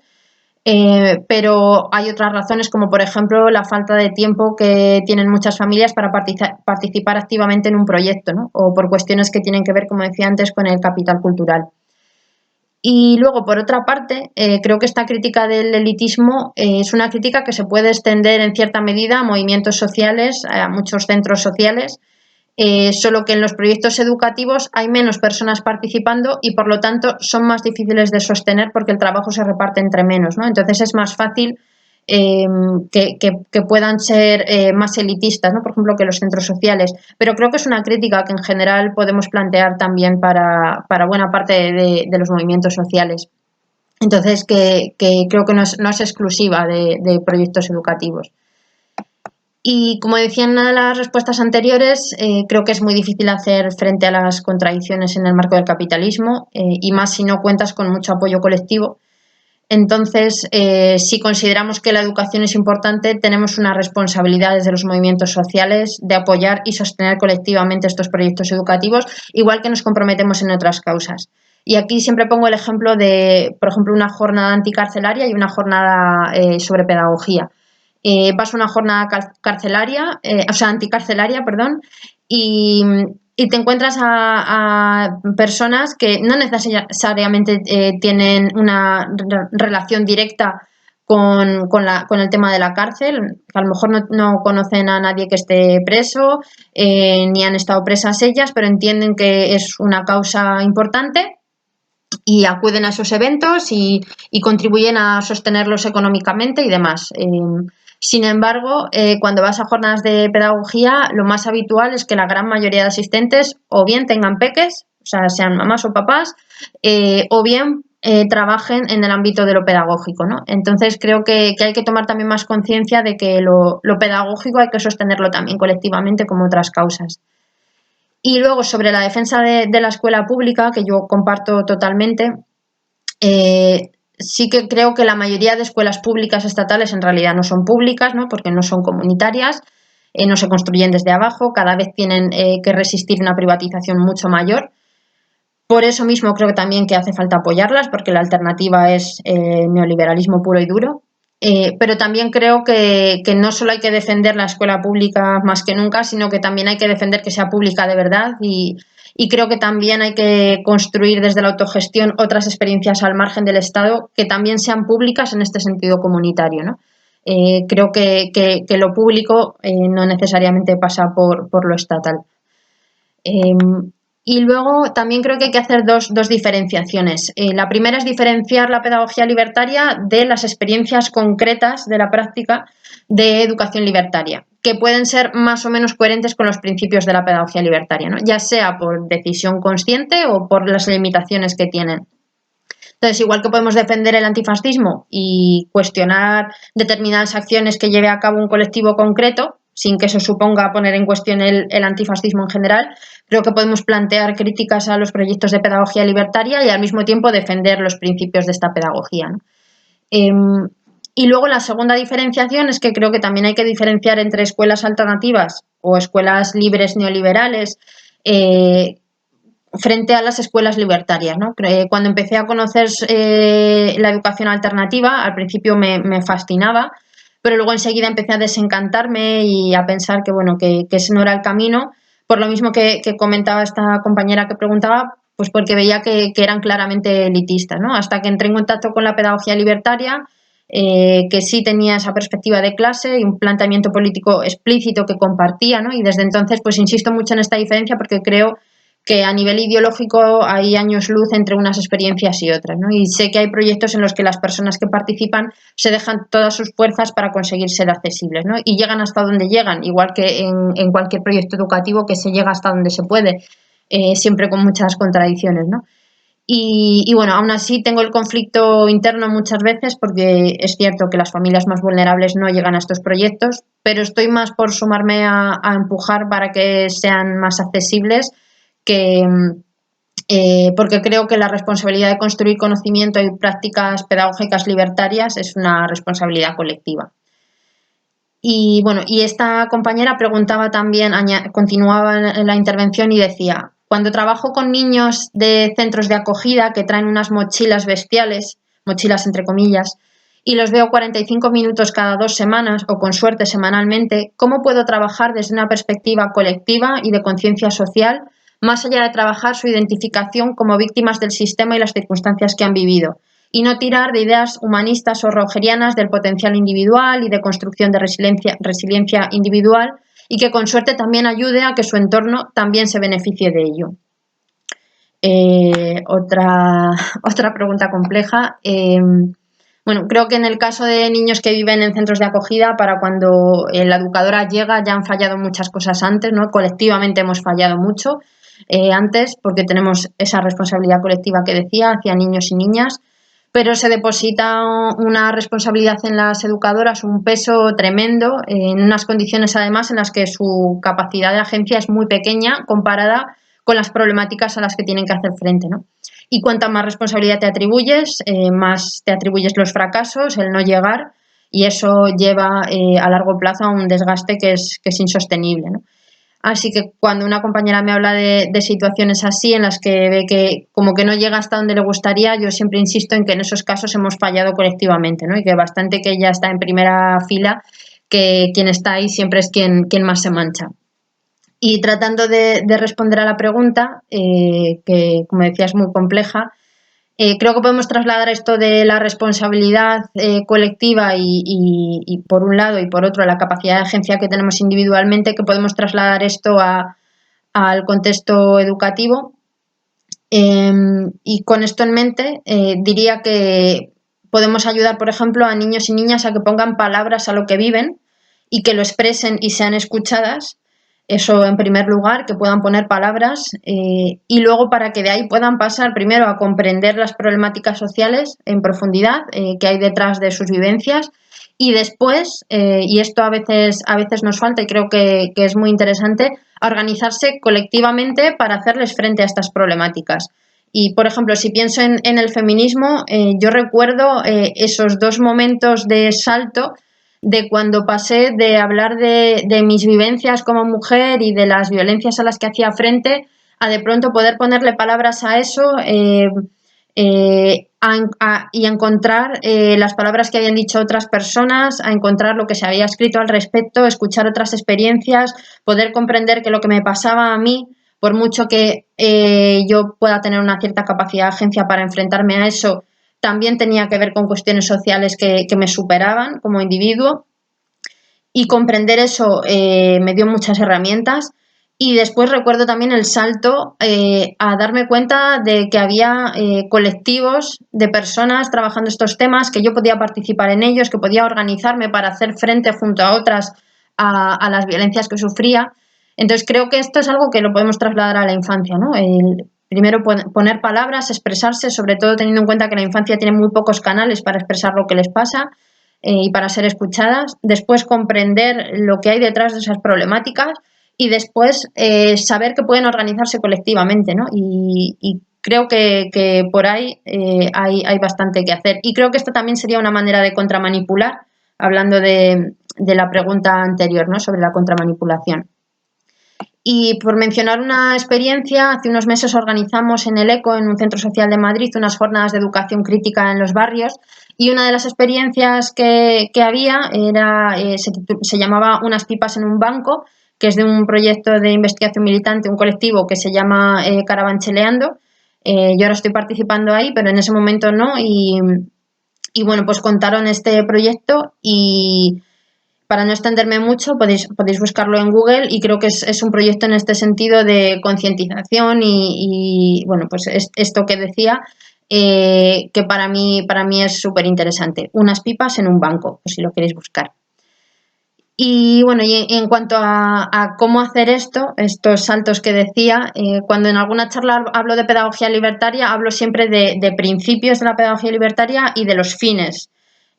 Pero hay otras razones, como por ejemplo la falta de tiempo que tienen muchas familias para participar activamente en un proyecto, ¿no? O por cuestiones que tienen que ver, como decía antes, con el capital cultural. Y luego, por otra parte, creo que esta crítica del elitismo es una crítica que se puede extender en cierta medida a movimientos sociales, a muchos centros sociales, solo que en los proyectos educativos hay menos personas participando y por lo tanto son más difíciles de sostener porque el trabajo se reparte entre menos, ¿no? Entonces es más fácil que puedan ser más elitistas, ¿no? Por ejemplo, que los centros sociales. Pero creo que es una crítica que en general podemos plantear también para buena parte de los movimientos sociales. Entonces, que creo que no es exclusiva de proyectos educativos. Y como decía en una de las respuestas anteriores, creo que es muy difícil hacer frente a las contradicciones en el marco del capitalismo y más si no cuentas con mucho apoyo colectivo. Entonces, si consideramos que la educación es importante, tenemos una responsabilidad desde los movimientos sociales de apoyar y sostener colectivamente estos proyectos educativos, igual que nos comprometemos en otras causas. Y aquí siempre pongo el ejemplo de, por ejemplo, una jornada anticarcelaria y una jornada sobre pedagogía. Vas a una jornada carcelaria, o sea, anticarcelaria, perdón, y te encuentras a personas que no necesariamente tienen una relación directa con el tema de la cárcel, que a lo mejor no conocen a nadie que esté preso, ni han estado presas ellas, pero entienden que es una causa importante y acuden a esos eventos y contribuyen a sostenerlos económicamente y demás. Sin embargo, cuando vas a jornadas de pedagogía, lo más habitual es que la gran mayoría de asistentes o bien tengan peques, o sea, sean mamás o papás, o bien trabajen en el ámbito de lo pedagógico, ¿no? Entonces creo que hay que tomar también más conciencia de que lo pedagógico hay que sostenerlo también colectivamente como otras causas. Y luego sobre la defensa de la escuela pública, que yo comparto totalmente, sí que creo que la mayoría de escuelas públicas estatales en realidad no son públicas, ¿no? Porque no son comunitarias, no se construyen desde abajo, cada vez tienen que resistir una privatización mucho mayor. Por eso mismo creo que también que hace falta apoyarlas, porque la alternativa es neoliberalismo puro y duro. Pero también creo que no solo hay que defender la escuela pública más que nunca, sino que también hay que defender que sea pública de verdad y creo que también hay que construir desde la autogestión otras experiencias al margen del Estado que también sean públicas en este sentido comunitario, ¿no? Creo que lo público no necesariamente pasa por lo estatal. Y luego también creo que hay que hacer dos diferenciaciones. La primera es diferenciar la pedagogía libertaria de las experiencias concretas de la práctica de educación libertaria, que pueden ser más o menos coherentes con los principios de la pedagogía libertaria, ¿no? Ya sea por decisión consciente o por las limitaciones que tienen. Entonces, igual que podemos defender el antifascismo y cuestionar determinadas acciones que lleve a cabo un colectivo concreto, sin que eso suponga poner en cuestión el antifascismo en general, creo que podemos plantear críticas a los proyectos de pedagogía libertaria y al mismo tiempo defender los principios de esta pedagogía, ¿no? Y luego la segunda diferenciación es que creo que también hay que diferenciar entre escuelas alternativas o escuelas libres neoliberales frente a las escuelas libertarias, ¿no? Cuando empecé a conocer la educación alternativa, al principio me fascinaba, pero luego enseguida empecé a desencantarme y a pensar que, bueno, que ese no era el camino, por lo mismo que comentaba esta compañera que preguntaba, pues porque veía que eran claramente elitistas, ¿no? Hasta que entré en contacto con la pedagogía libertaria, que sí tenía esa perspectiva de clase y un planteamiento político explícito que compartía, ¿no? Y desde entonces, pues insisto mucho en esta diferencia porque creo que a nivel ideológico hay años luz entre unas experiencias y otras, ¿no? Y sé que hay proyectos en los que las personas que participan se dejan todas sus fuerzas para conseguir ser accesibles, ¿no? Y llegan hasta donde llegan, igual que en cualquier proyecto educativo que se llega hasta donde se puede, siempre con muchas contradicciones, ¿no? Y bueno, aún así tengo el conflicto interno muchas veces porque es cierto que las familias más vulnerables no llegan a estos proyectos, pero estoy más por sumarme a empujar para que sean más accesibles que, porque creo que la responsabilidad de construir conocimiento y prácticas pedagógicas libertarias es una responsabilidad colectiva. Y bueno, y esta compañera preguntaba también, continuaba en la intervención y decía, cuando trabajo con niños de centros de acogida que traen unas mochilas bestiales, mochilas entre comillas, y los veo 45 minutos cada 2 semanas o con suerte semanalmente, ¿cómo puedo trabajar desde una perspectiva colectiva y de conciencia social, más allá de trabajar su identificación como víctimas del sistema y las circunstancias que han vivido? Y no tirar de ideas humanistas o rogerianas del potencial individual y de construcción de resiliencia individual, y que con suerte también ayude a que su entorno también se beneficie de ello. Otra pregunta compleja. Bueno, creo que en el caso de niños que viven en centros de acogida, para cuando la educadora llega ya han fallado muchas cosas antes, ¿no? Colectivamente hemos fallado mucho antes, porque tenemos esa responsabilidad colectiva que decía hacia niños y niñas, pero se deposita una responsabilidad en las educadoras, un peso tremendo, en unas condiciones además en las que su capacidad de agencia es muy pequeña comparada con las problemáticas a las que tienen que hacer frente, ¿no? Y cuanta más responsabilidad te atribuyes, más te atribuyes los fracasos, el no llegar, y eso lleva a largo plazo a un desgaste que es insostenible, ¿no? Así que cuando una compañera me habla de situaciones así, en las que ve que como que no llega hasta donde le gustaría, yo siempre insisto en que en esos casos hemos fallado colectivamente, ¿no? Y que bastante que ella está en primera fila, que quien está ahí siempre es quien más se mancha. Y tratando de responder a la pregunta, que como decía es muy compleja, creo que podemos trasladar esto de la responsabilidad colectiva y por un lado y por otro la capacidad de agencia que tenemos individualmente, que podemos trasladar esto al contexto educativo. Y con esto en mente diría que podemos ayudar, por ejemplo, a niños y niñas a que pongan palabras a lo que viven y que lo expresen y sean escuchadas. Eso en primer lugar, que puedan poner palabras y luego para que de ahí puedan pasar primero a comprender las problemáticas sociales en profundidad que hay detrás de sus vivencias y después, y esto a veces nos falta y creo que es muy interesante, a organizarse colectivamente para hacerles frente a estas problemáticas. Y, por ejemplo, si pienso en el feminismo, yo recuerdo esos 2 momentos de salto de cuando pasé de hablar de mis vivencias como mujer y de las violencias a las que hacía frente, a de pronto poder ponerle palabras a eso y encontrar las palabras que habían dicho otras personas, a encontrar lo que se había escrito al respecto, escuchar otras experiencias, poder comprender que lo que me pasaba a mí, por mucho que yo pueda tener una cierta capacidad de agencia para enfrentarme a eso, también tenía que ver con cuestiones sociales que me superaban como individuo, y comprender eso me dio muchas herramientas. Y después recuerdo también el salto a darme cuenta de que había colectivos de personas trabajando estos temas, que yo podía participar en ellos, que podía organizarme para hacer frente junto a otras a las violencias que sufría. Entonces creo que esto es algo que lo podemos trasladar a la infancia, ¿no? Primero poner palabras, expresarse, sobre todo teniendo en cuenta que la infancia tiene muy pocos canales para expresar lo que les pasa y para ser escuchadas. Después comprender lo que hay detrás de esas problemáticas y después saber que pueden organizarse colectivamente, ¿no? Y creo que por ahí hay bastante que hacer. Y creo que esto también sería una manera de contramanipular, hablando de la pregunta anterior, ¿no? Sobre la contramanipulación. Y por mencionar una experiencia, hace unos meses organizamos en el ECO, en un centro social de Madrid, unas jornadas de educación crítica en los barrios, y una de las experiencias que había era, se llamaba Unas pipas en un banco, que es de un proyecto de investigación militante, un colectivo que se llama Carabancheleando. Yo ahora estoy participando ahí, pero en ese momento no, y bueno, pues contaron este proyecto y para no extenderme mucho, podéis buscarlo en Google y creo que es un proyecto en este sentido de concientización y bueno, pues esto que decía, que para mí es súper interesante. Unas pipas en un banco, pues si lo queréis buscar. Y bueno, y en cuanto a cómo hacer estos saltos que decía, cuando en alguna charla hablo de pedagogía libertaria, hablo siempre de principios de la pedagogía libertaria y de los fines.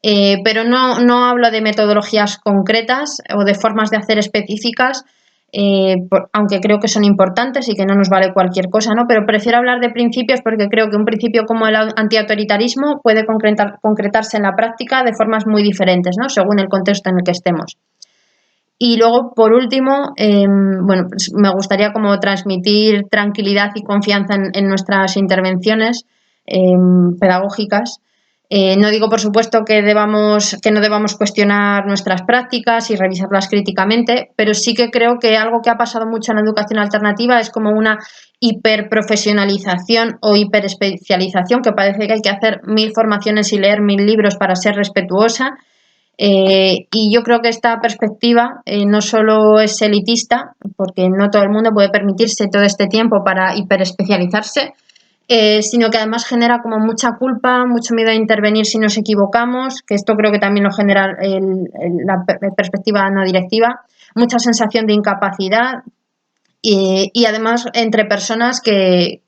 Pero no hablo de metodologías concretas o de formas de hacer específicas, aunque creo que son importantes y que no nos vale cualquier cosa, ¿no? Pero prefiero hablar de principios porque creo que un principio como el antiautoritarismo puede concretarse en la práctica de formas muy diferentes, ¿no? Según el contexto en el que estemos. Y luego, por último, bueno, pues me gustaría como transmitir tranquilidad y confianza en nuestras intervenciones pedagógicas, No digo, por supuesto, que no debamos cuestionar nuestras prácticas y revisarlas críticamente, pero sí que creo que algo que ha pasado mucho en la educación alternativa es como una hiperprofesionalización o hiperespecialización, que parece que hay que hacer 1000 formaciones y leer 1000 libros para ser respetuosa. Y yo creo que esta perspectiva no solo es elitista, porque no todo el mundo puede permitirse todo este tiempo para hiperespecializarse, sino que además genera como mucha culpa, mucho miedo a intervenir si nos equivocamos, que esto creo que también lo genera la perspectiva no directiva, mucha sensación de incapacidad y además entre personas que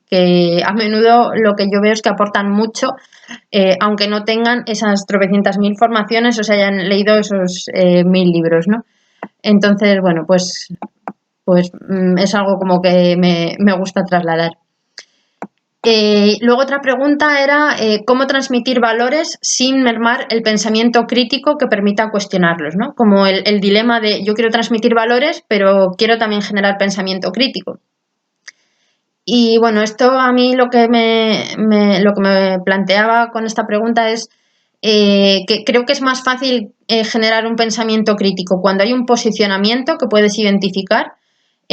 a menudo lo que yo veo es que aportan mucho, aunque no tengan esas tropecientas mil formaciones o se hayan leído esos 1000 libros, ¿no? Entonces, bueno, pues es algo como que me gusta trasladar. Luego otra pregunta era cómo transmitir valores sin mermar el pensamiento crítico que permita cuestionarlos, ¿no? Como el dilema de yo quiero transmitir valores, pero quiero también generar pensamiento crítico. Y bueno, esto a mí lo que me planteaba con esta pregunta es que creo que es más fácil generar un pensamiento crítico cuando hay un posicionamiento que puedes identificar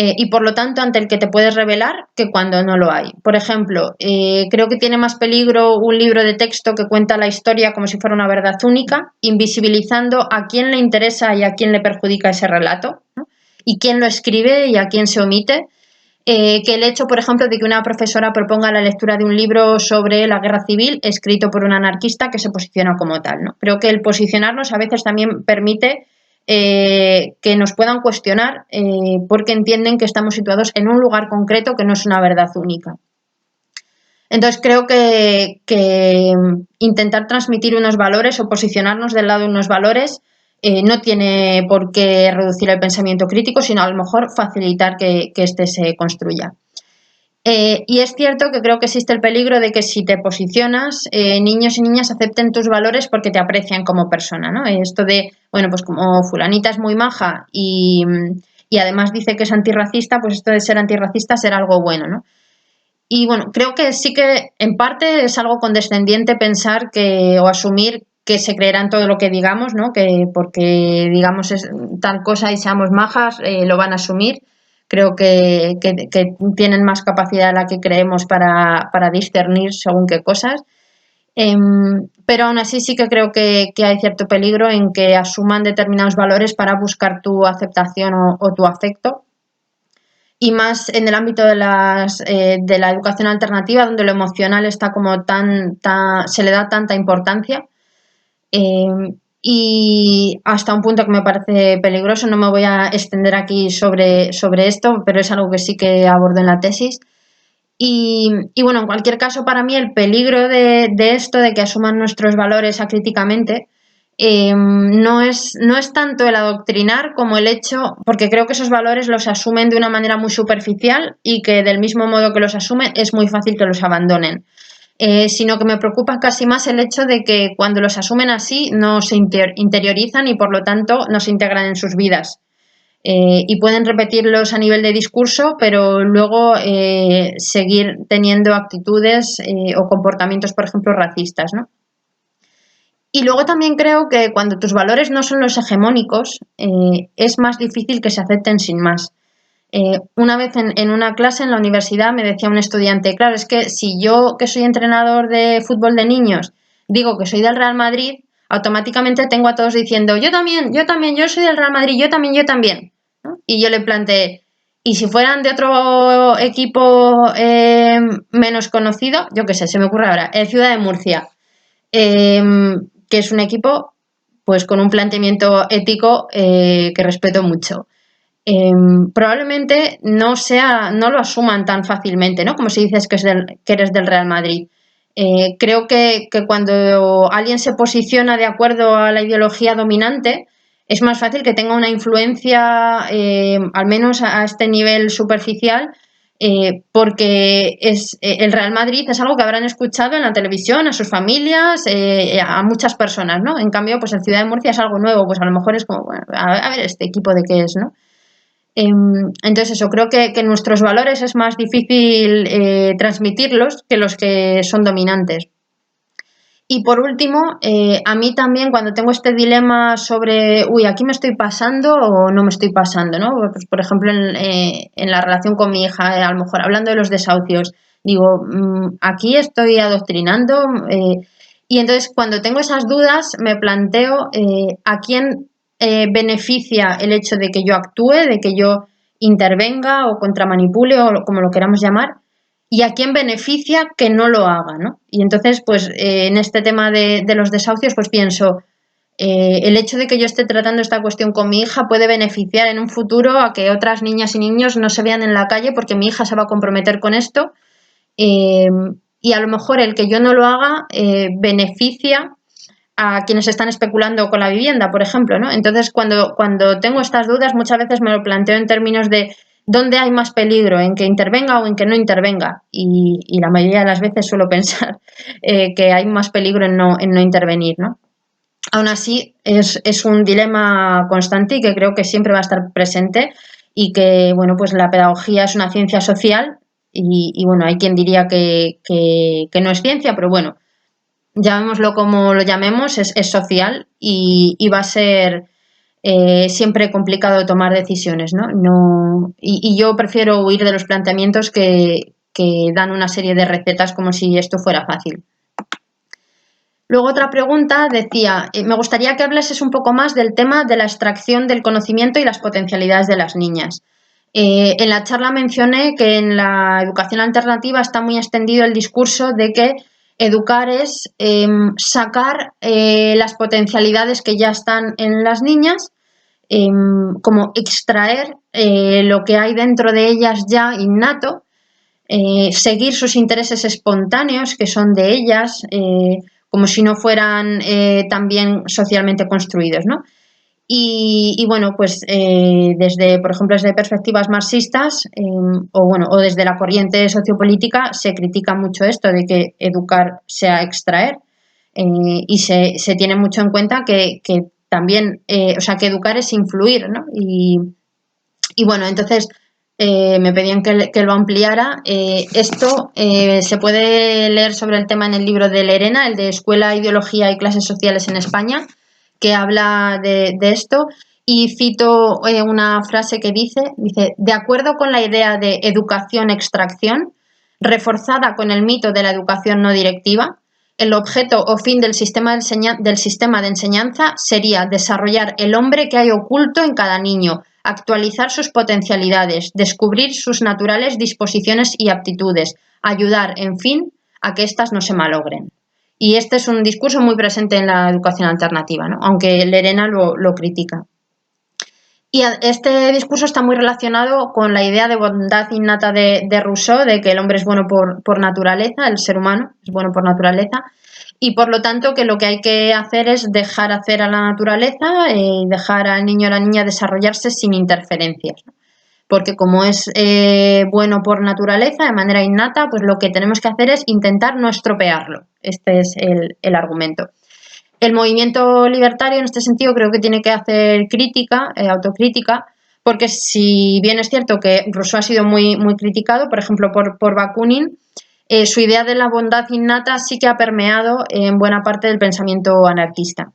y por lo tanto ante el que te puedes revelar que cuando no lo hay. Por ejemplo, creo que tiene más peligro un libro de texto que cuenta la historia como si fuera una verdad única, invisibilizando a quién le interesa y a quién le perjudica ese relato, ¿no? Y quién lo escribe y a quién se omite. Que el hecho, por ejemplo, de que una profesora proponga la lectura de un libro sobre la guerra civil escrito por un anarquista que se posiciona como tal, ¿no? Creo que el posicionarnos a veces también permite que nos puedan cuestionar porque entienden que estamos situados en un lugar concreto que no es una verdad única. Entonces creo que intentar transmitir unos valores o posicionarnos del lado de unos valores no tiene por qué reducir el pensamiento crítico, sino a lo mejor facilitar que éste se construya. Y es cierto que creo que existe el peligro de que si te posicionas, niños y niñas acepten tus valores porque te aprecian como persona, ¿no? Esto de, bueno, pues como fulanita es muy maja y además dice que es antirracista, pues esto de ser antirracista será algo bueno, ¿no? Y bueno, creo que sí que en parte es algo condescendiente pensar que o asumir que se creerán todo lo que digamos, ¿no? Que porque digamos tal cosa y seamos majas, lo van a asumir. Creo que tienen más capacidad de la que creemos para discernir según qué cosas. Pero aún así sí que creo que hay cierto peligro en que asuman determinados valores para buscar tu aceptación o tu afecto. Y más en el ámbito de la educación alternativa, donde lo emocional está como se le da tanta importancia. Y hasta un punto que me parece peligroso, no me voy a extender aquí sobre esto, pero es algo que sí que abordo en la tesis. Y bueno, en cualquier caso, para mí el peligro de esto, de que asuman nuestros valores acríticamente, no es tanto el adoctrinar como el hecho, porque creo que esos valores los asumen de una manera muy superficial y que del mismo modo que los asumen es muy fácil que los abandonen. Sino que me preocupa casi más el hecho de que cuando los asumen así no se interiorizan y por lo tanto no se integran en sus vidas. Y pueden repetirlos a nivel de discurso, pero luego seguir teniendo actitudes o comportamientos, por ejemplo, racistas, ¿no? Y luego también creo que cuando tus valores no son los hegemónicos, es más difícil que se acepten sin más. Una vez en una clase en la universidad me decía un estudiante, claro, es que si yo, que soy entrenador de fútbol de niños, digo que soy del Real Madrid, automáticamente tengo a todos diciendo, yo también, yo soy del Real Madrid, yo también. ¿No? Y yo le planteé, y si fueran de otro equipo menos conocido, yo qué sé, se me ocurre ahora, el Ciudad de Murcia, que es un equipo pues con un planteamiento ético que respeto mucho. Probablemente no lo asuman tan fácilmente, ¿no? Como si dices que eres del Real Madrid. Creo que cuando alguien se posiciona de acuerdo a la ideología dominante, es más fácil que tenga una influencia, al menos a este nivel superficial, porque el Real Madrid es algo que habrán escuchado en la televisión, a sus familias, a muchas personas, ¿no? En cambio, pues el Ciudad de Murcia es algo nuevo, pues a lo mejor es como, bueno, a ver este equipo de qué es, ¿no? Entonces eso, creo que nuestros valores es más difícil transmitirlos que los que son dominantes. Y por último, a mí también cuando tengo este dilema sobre, uy, aquí me estoy pasando o no me estoy pasando, ¿no? Pues, por ejemplo, en la relación con mi hija, a lo mejor hablando de los desahucios, digo, aquí estoy adoctrinando. Y entonces cuando tengo esas dudas me planteo a quién beneficia el hecho de que yo actúe, de que yo intervenga o contramanipule o como lo queramos llamar, y a quién beneficia que no lo haga, ¿no? Y entonces, pues en este tema de los desahucios, pues pienso, el hecho de que yo esté tratando esta cuestión con mi hija puede beneficiar en un futuro a que otras niñas y niños no se vean en la calle porque mi hija se va a comprometer con esto, eh, y a lo mejor el que yo no lo haga beneficia a quienes están especulando con la vivienda, por ejemplo, ¿no? Entonces, cuando tengo estas dudas, muchas veces me lo planteo en términos de dónde hay más peligro, en que intervenga o en que no intervenga. Y la mayoría de las veces suelo pensar que hay más peligro en no intervenir, ¿no? Aún así, es un dilema constante y que creo que siempre va a estar presente y que, bueno, pues la pedagogía es una ciencia social y bueno, hay quien diría que no es ciencia, pero bueno, llamémoslo como lo llamemos, es social y va a ser siempre complicado tomar decisiones, ¿no? Y yo prefiero huir de los planteamientos que dan una serie de recetas como si esto fuera fácil. Luego otra pregunta decía, me gustaría que hablases un poco más del tema de la extracción del conocimiento y las potencialidades de las niñas. En la charla mencioné que en la educación alternativa está muy extendido el discurso de que educar es sacar las potencialidades que ya están en las niñas, como extraer lo que hay dentro de ellas ya innato, seguir sus intereses espontáneos que son de ellas, como si no fueran también socialmente construidos, ¿no? Y bueno, pues desde, por ejemplo, desde perspectivas marxistas o desde la corriente sociopolítica se critica mucho esto de que educar sea extraer y se tiene mucho en cuenta que también, o sea, que educar es influir, ¿no? Y bueno, entonces me pedían que lo ampliara. Esto se puede leer sobre el tema en el libro de Lerena, el de Escuela, Ideología y Clases Sociales en España, que habla de esto. Y cito una frase que dice, de acuerdo con la idea de educación-extracción, reforzada con el mito de la educación no directiva, el objeto o fin del sistema de enseñanza sería desarrollar el hombre que hay oculto en cada niño, actualizar sus potencialidades, descubrir sus naturales disposiciones y aptitudes, ayudar, en fin, a que éstas no se malogren. Y este es un discurso muy presente en la educación alternativa, ¿no? Aunque Lerena lo critica. Y este discurso está muy relacionado con la idea de bondad innata de Rousseau, de que el hombre es bueno por naturaleza, el ser humano es bueno por naturaleza, y por lo tanto que lo que hay que hacer es dejar hacer a la naturaleza y dejar al niño o la niña desarrollarse sin interferencias. Porque como es bueno por naturaleza, de manera innata, pues lo que tenemos que hacer es intentar no estropearlo. Este es el argumento. El movimiento libertario en este sentido creo que tiene que hacer crítica, autocrítica, porque si bien es cierto que Rousseau ha sido muy, muy criticado, por ejemplo por Bakunin, su idea de la bondad innata sí que ha permeado en buena parte del pensamiento anarquista.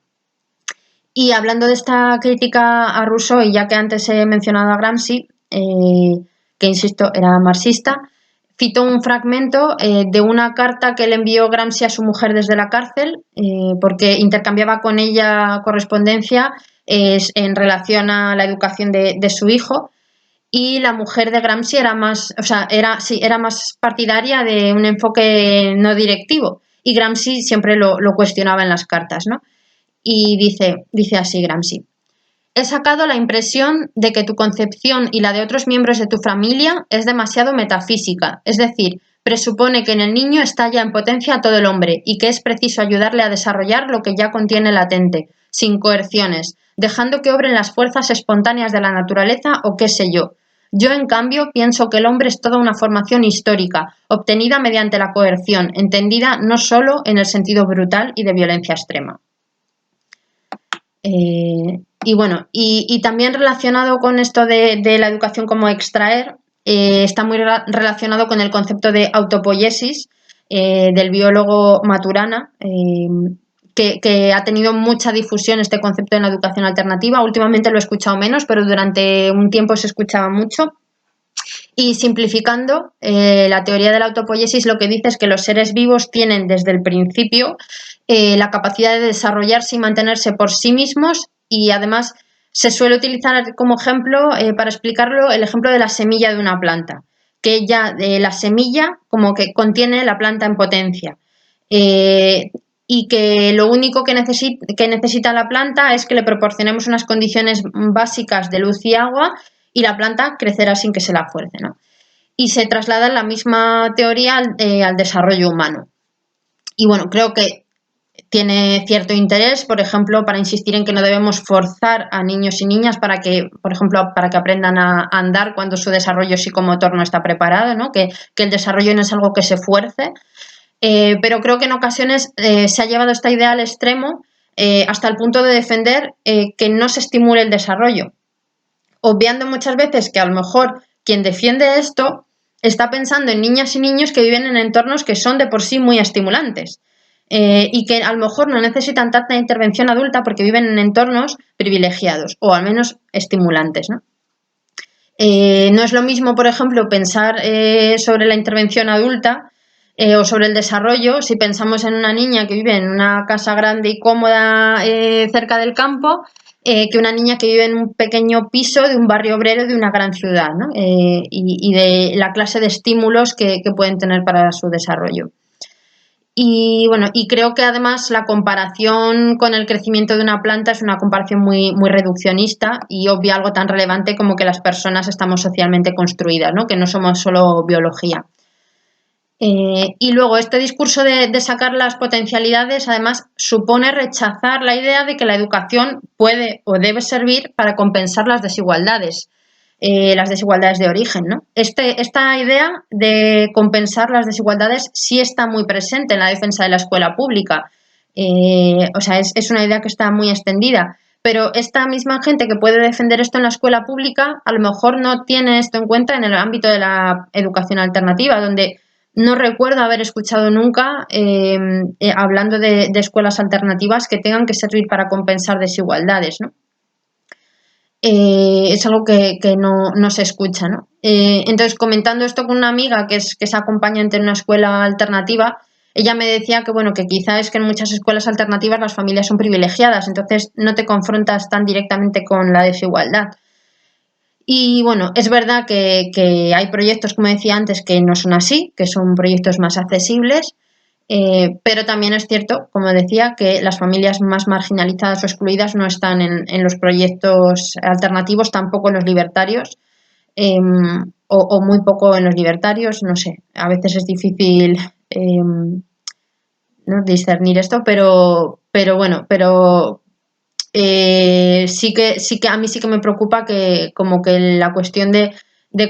Y hablando de esta crítica a Rousseau, y ya que antes he mencionado a Gramsci, que insisto era marxista, cito un fragmento de una carta que le envió Gramsci a su mujer desde la cárcel, porque intercambiaba con ella correspondencia en relación a la educación de su hijo. Y la mujer de Gramsci era más, o sea, era más partidaria de un enfoque no directivo. Y Gramsci siempre lo cuestionaba en las cartas, ¿no? Y dice así Gramsci. He sacado la impresión de que tu concepción y la de otros miembros de tu familia es demasiado metafísica, es decir, presupone que en el niño está ya en potencia todo el hombre y que es preciso ayudarle a desarrollar lo que ya contiene latente, sin coerciones, dejando que obren las fuerzas espontáneas de la naturaleza o qué sé yo. Yo, en cambio, pienso que el hombre es toda una formación histórica, obtenida mediante la coerción, entendida no solo en el sentido brutal y de violencia extrema. Y bueno, y también relacionado con esto de la educación como extraer, está muy relacionado con el concepto de autopoiesis, del biólogo Maturana, que ha tenido mucha difusión este concepto en la educación alternativa. Últimamente lo he escuchado menos, pero durante un tiempo se escuchaba mucho. Y simplificando, la teoría de la autopoiesis lo que dice es que los seres vivos tienen desde el principio la capacidad de desarrollarse y mantenerse por sí mismos, y además se suele utilizar como ejemplo, para explicarlo, el ejemplo de la semilla de una planta, que ya la semilla como que contiene la planta en potencia. Y que lo único que necesita la planta es que le proporcionemos unas condiciones básicas de luz y agua, y la planta crecerá sin que se la fuerce, ¿no? Y se traslada la misma teoría al desarrollo humano. Y bueno, creo que tiene cierto interés, por ejemplo, para insistir en que no debemos forzar a niños y niñas para que, por ejemplo, para que aprendan a andar cuando su desarrollo psicomotor no está preparado, ¿no? Que el desarrollo no es algo que se fuerce. Pero creo que en ocasiones se ha llevado esta idea al extremo, hasta el punto de defender que no se estimule el desarrollo, obviando muchas veces que a lo mejor quien defiende esto está pensando en niñas y niños que viven en entornos que son de por sí muy estimulantes, y que a lo mejor no necesitan tanta intervención adulta porque viven en entornos privilegiados o al menos estimulantes, ¿no? No es lo mismo, por ejemplo, pensar sobre la intervención adulta o sobre el desarrollo si pensamos en una niña que vive en una casa grande y cómoda cerca del campo, que una niña que vive en un pequeño piso de un barrio obrero de una gran ciudad, ¿no? Y de la clase de estímulos que pueden tener para su desarrollo. Y bueno, y creo que además la comparación con el crecimiento de una planta es una comparación muy, muy reduccionista y obvia algo tan relevante como que las personas estamos socialmente construidas, ¿no? Que no somos solo biología. Y luego este discurso de sacar las potencialidades además supone rechazar la idea de que la educación puede o debe servir para compensar las desigualdades de origen, ¿no? Esta idea de compensar las desigualdades sí está muy presente en la defensa de la escuela pública. O sea, es una idea que está muy extendida. Pero esta misma gente que puede defender esto en la escuela pública a lo mejor no tiene esto en cuenta en el ámbito de la educación alternativa, donde no recuerdo haber escuchado nunca hablando de escuelas alternativas que tengan que servir para compensar desigualdades, ¿no? Es algo que no se escucha, ¿no? Entonces, comentando esto con una amiga que es acompañante en una escuela alternativa, ella me decía que, bueno, que quizá es que en muchas escuelas alternativas las familias son privilegiadas, entonces no te confrontas tan directamente con la desigualdad. Y bueno, es verdad que hay proyectos, como decía antes, que no son así, que son proyectos más accesibles, pero también es cierto, como decía, que las familias más marginalizadas o excluidas no están en los proyectos alternativos, tampoco en los libertarios, o muy poco en los libertarios, no sé, a veces es difícil ¿no? discernir esto, pero bueno, sí que a mí sí que me preocupa que como que la cuestión de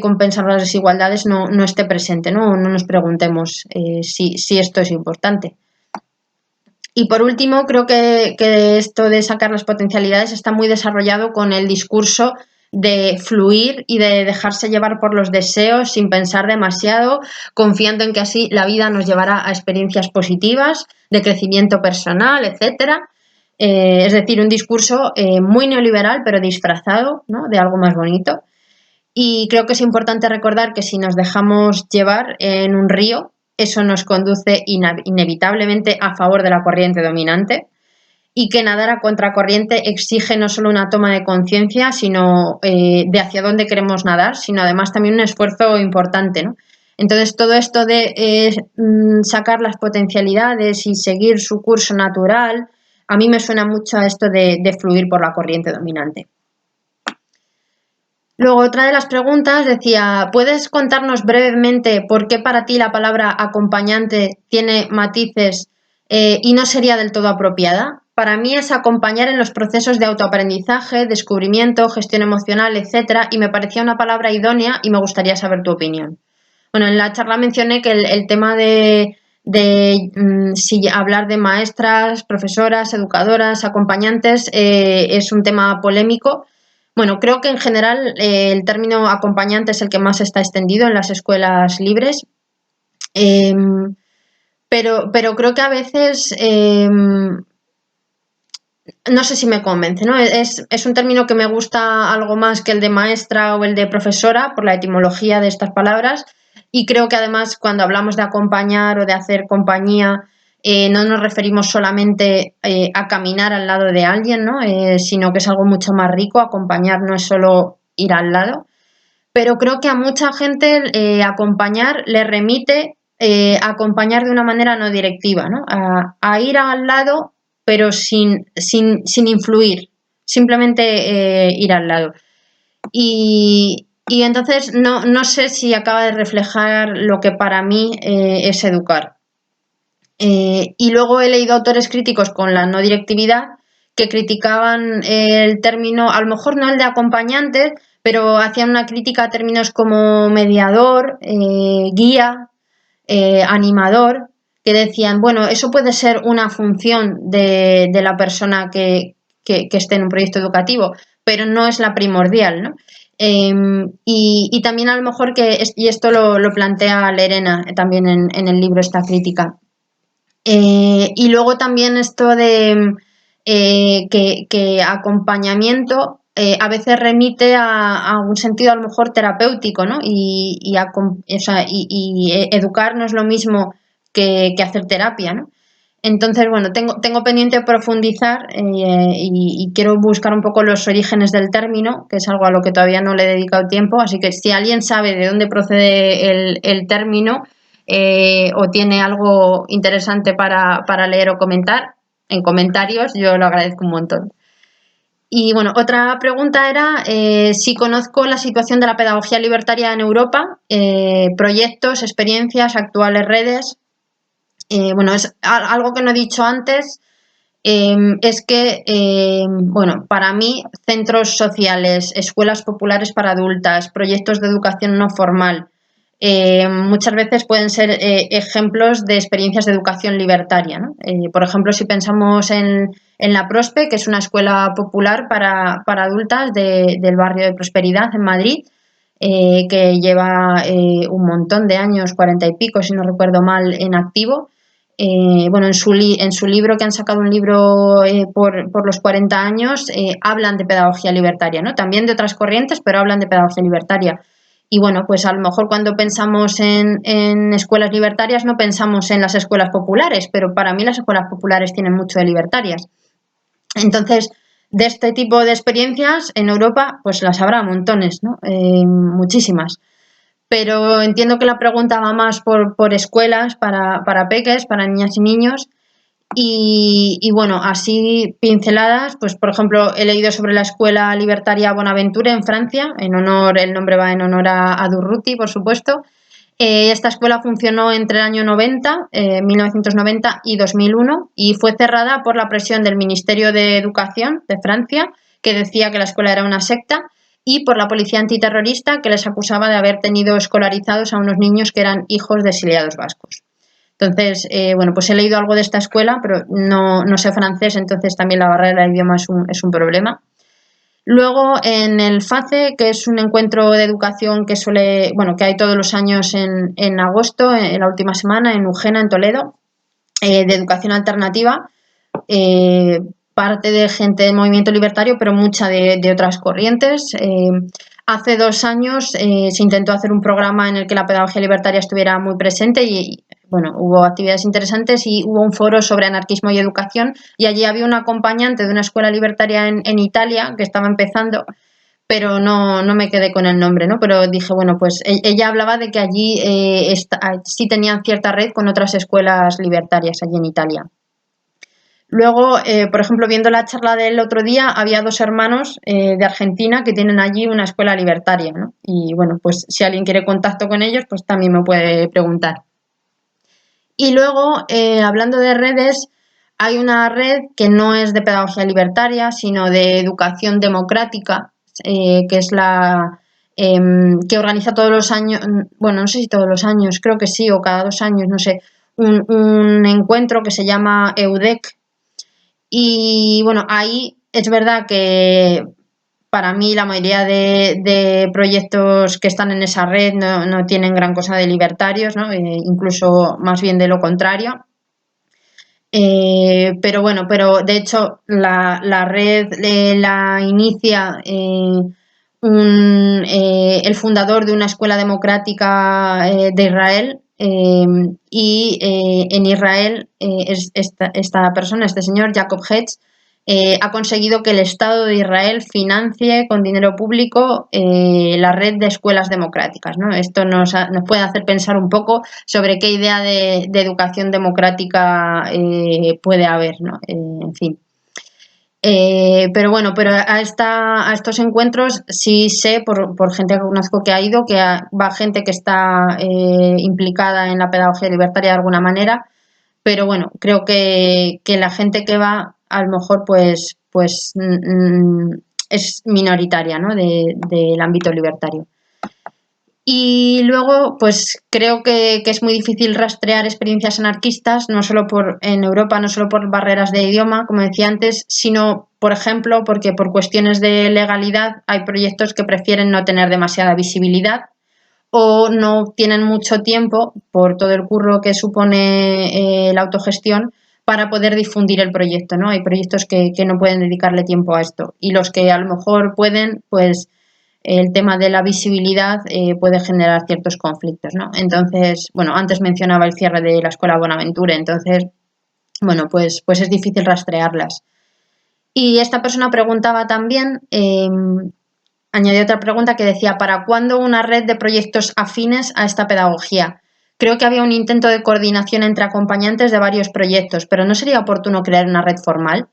compensar las desigualdades no esté presente, ¿no? No nos preguntemos si esto es importante. Y por último, creo que esto de sacar las potencialidades está muy desarrollado con el discurso de fluir y de dejarse llevar por los deseos sin pensar demasiado, confiando en que así la vida nos llevará a experiencias positivas, de crecimiento personal, etcétera. Es decir, un discurso muy neoliberal, pero disfrazado, ¿no? de algo más bonito. Y creo que es importante recordar que si nos dejamos llevar en un río, eso nos conduce inevitablemente a favor de la corriente dominante, y que nadar a contracorriente exige no solo una toma de conciencia, sino de hacia dónde queremos nadar, sino además también un esfuerzo importante, ¿no? Entonces, todo esto de sacar las potencialidades y seguir su curso natural, a mí me suena mucho a esto de fluir por la corriente dominante. Luego, otra de las preguntas decía, ¿puedes contarnos brevemente por qué para ti la palabra acompañante tiene matices y no sería del todo apropiada? Para mí es acompañar en los procesos de autoaprendizaje, descubrimiento, gestión emocional, etcétera, y me parecía una palabra idónea y me gustaría saber tu opinión. Bueno, en la charla mencioné que el tema de si hablar de maestras, profesoras, educadoras, acompañantes es un tema polémico. Bueno, creo que en general el término acompañante es el que más está extendido en las escuelas libres. pero creo que a veces no sé si me convence, ¿no? Es un término que me gusta algo más que el de maestra o el de profesora por la etimología de estas palabras, y creo que además cuando hablamos de acompañar o de hacer compañía, no nos referimos solamente a caminar al lado de alguien, ¿no? Sino que es algo mucho más rico. Acompañar no es solo ir al lado, pero creo que a mucha gente acompañar le remite acompañar de una manera no directiva, ¿no? A ir al lado, pero sin influir, simplemente ir al lado. Y entonces no sé si acaba de reflejar lo que para mí es educar. Y luego he leído autores críticos con la no directividad que criticaban el término, a lo mejor no el de acompañante, pero hacían una crítica a términos como mediador, guía, animador, que decían, bueno, eso puede ser una función de la persona que esté en un proyecto educativo, pero no es la primordial, ¿no? Y también a lo mejor y esto lo plantea Lerena también en el libro, esta crítica. Y luego también esto de que acompañamiento a veces remite a un sentido a lo mejor terapéutico, ¿no? O sea, educar no es lo mismo que hacer terapia, ¿no? Entonces, bueno, tengo pendiente profundizar y quiero buscar un poco los orígenes del término, que es algo a lo que todavía no le he dedicado tiempo, así que si alguien sabe de dónde procede el término o tiene algo interesante para leer o comentar, en comentarios, yo lo agradezco un montón. Y bueno, otra pregunta era si conozco la situación de la pedagogía libertaria en Europa, proyectos, experiencias, actuales redes. Bueno, es algo que no he dicho antes, es que, bueno, para mí, centros sociales, escuelas populares para adultas, proyectos de educación no formal, muchas veces pueden ser ejemplos de experiencias de educación libertaria, ¿no? Por ejemplo, si pensamos en la Prospe, que es una escuela popular para adultas del barrio de Prosperidad en Madrid, que lleva un montón de años, 40 y pico, si no recuerdo mal, en activo. Bueno, en su libro, que han sacado un libro por los 40 años, hablan de pedagogía libertaria, ¿no? También de otras corrientes, pero hablan de pedagogía libertaria. Y bueno, pues a lo mejor cuando pensamos en escuelas libertarias no pensamos en las escuelas populares, pero para mí las escuelas populares tienen mucho de libertarias. Entonces, de este tipo de experiencias en Europa, pues las habrá montones, ¿no? Muchísimas. Pero entiendo que la pregunta va más por escuelas para peques, para niñas y niños. Y bueno, así pinceladas, pues por ejemplo, he leído sobre la Escuela Libertaria Bonaventure en Francia, el nombre va en honor a Durruti, por supuesto. Esta escuela funcionó entre el año 1990 y 2001, y fue cerrada por la presión del Ministerio de Educación de Francia, que decía que la escuela era una secta, y por la policía antiterrorista, que les acusaba de haber tenido escolarizados a unos niños que eran hijos de exiliados vascos. Entonces, bueno, pues he leído algo de esta escuela, pero no sé francés, entonces también la barrera del idioma es un problema. Luego, en el FACE, que es un encuentro de educación que hay todos los años en agosto, en la última semana, en Ugena, en Toledo, de educación alternativa, parte de gente del movimiento libertario, pero mucha de otras corrientes. Hace 2 años se intentó hacer un programa en el que la pedagogía libertaria estuviera muy presente y bueno, hubo actividades interesantes y hubo un foro sobre anarquismo y educación, y allí había una acompañante de una escuela libertaria en Italia que estaba empezando, pero no me quedé con el nombre, ¿no? Pero dije, bueno, pues ella hablaba de que allí sí tenían cierta red con otras escuelas libertarias allí en Italia. Luego, por ejemplo, viendo la charla del otro día, había 2 hermanos de Argentina que tienen allí una escuela libertaria, ¿no? Y bueno, pues si alguien quiere contacto con ellos, pues también me puede preguntar. Y luego, hablando de redes, hay una red que no es de pedagogía libertaria, sino de educación democrática, que es que organiza todos los años, bueno, no sé si todos los años, creo que sí, o cada 2 años, no sé, un encuentro que se llama EUDEC. Y bueno, ahí es verdad que para mí la mayoría de proyectos que están en esa red no tienen gran cosa de libertarios, ¿no? Incluso más bien de lo contrario. Pero bueno, pero de hecho la red la inicia el fundador de una escuela democrática de Israel, y en Israel esta persona, este señor, Jacob Hetz, ha conseguido que el Estado de Israel financie con dinero público la red de escuelas democráticas, ¿no? Esto nos puede hacer pensar un poco sobre qué idea de educación democrática puede haber, ¿no? En fin. Pero bueno, pero a estos encuentros sí sé por gente que conozco que ha ido, que va gente que está implicada en la pedagogía libertaria de alguna manera, pero bueno, creo que la gente que va a lo mejor pues es minoritaria, ¿no? Del ámbito libertario. Y luego, pues creo que es muy difícil rastrear experiencias anarquistas, no solo en Europa, no solo por barreras de idioma, como decía antes, sino, por ejemplo, porque por cuestiones de legalidad hay proyectos que prefieren no tener demasiada visibilidad o no tienen mucho tiempo, por todo el curro que supone la autogestión, para poder difundir el proyecto, ¿no? Hay proyectos que no pueden dedicarle tiempo a esto y los que a lo mejor pueden, pues el tema de la visibilidad puede generar ciertos conflictos, ¿no? Entonces, bueno, antes mencionaba el cierre de la Escuela Bonaventure, entonces, bueno, pues es difícil rastrearlas. Y esta persona preguntaba también, añadió otra pregunta que decía, ¿para cuándo una red de proyectos afines a esta pedagogía? Creo que había un intento de coordinación entre acompañantes de varios proyectos, pero ¿no sería oportuno crear una red formal?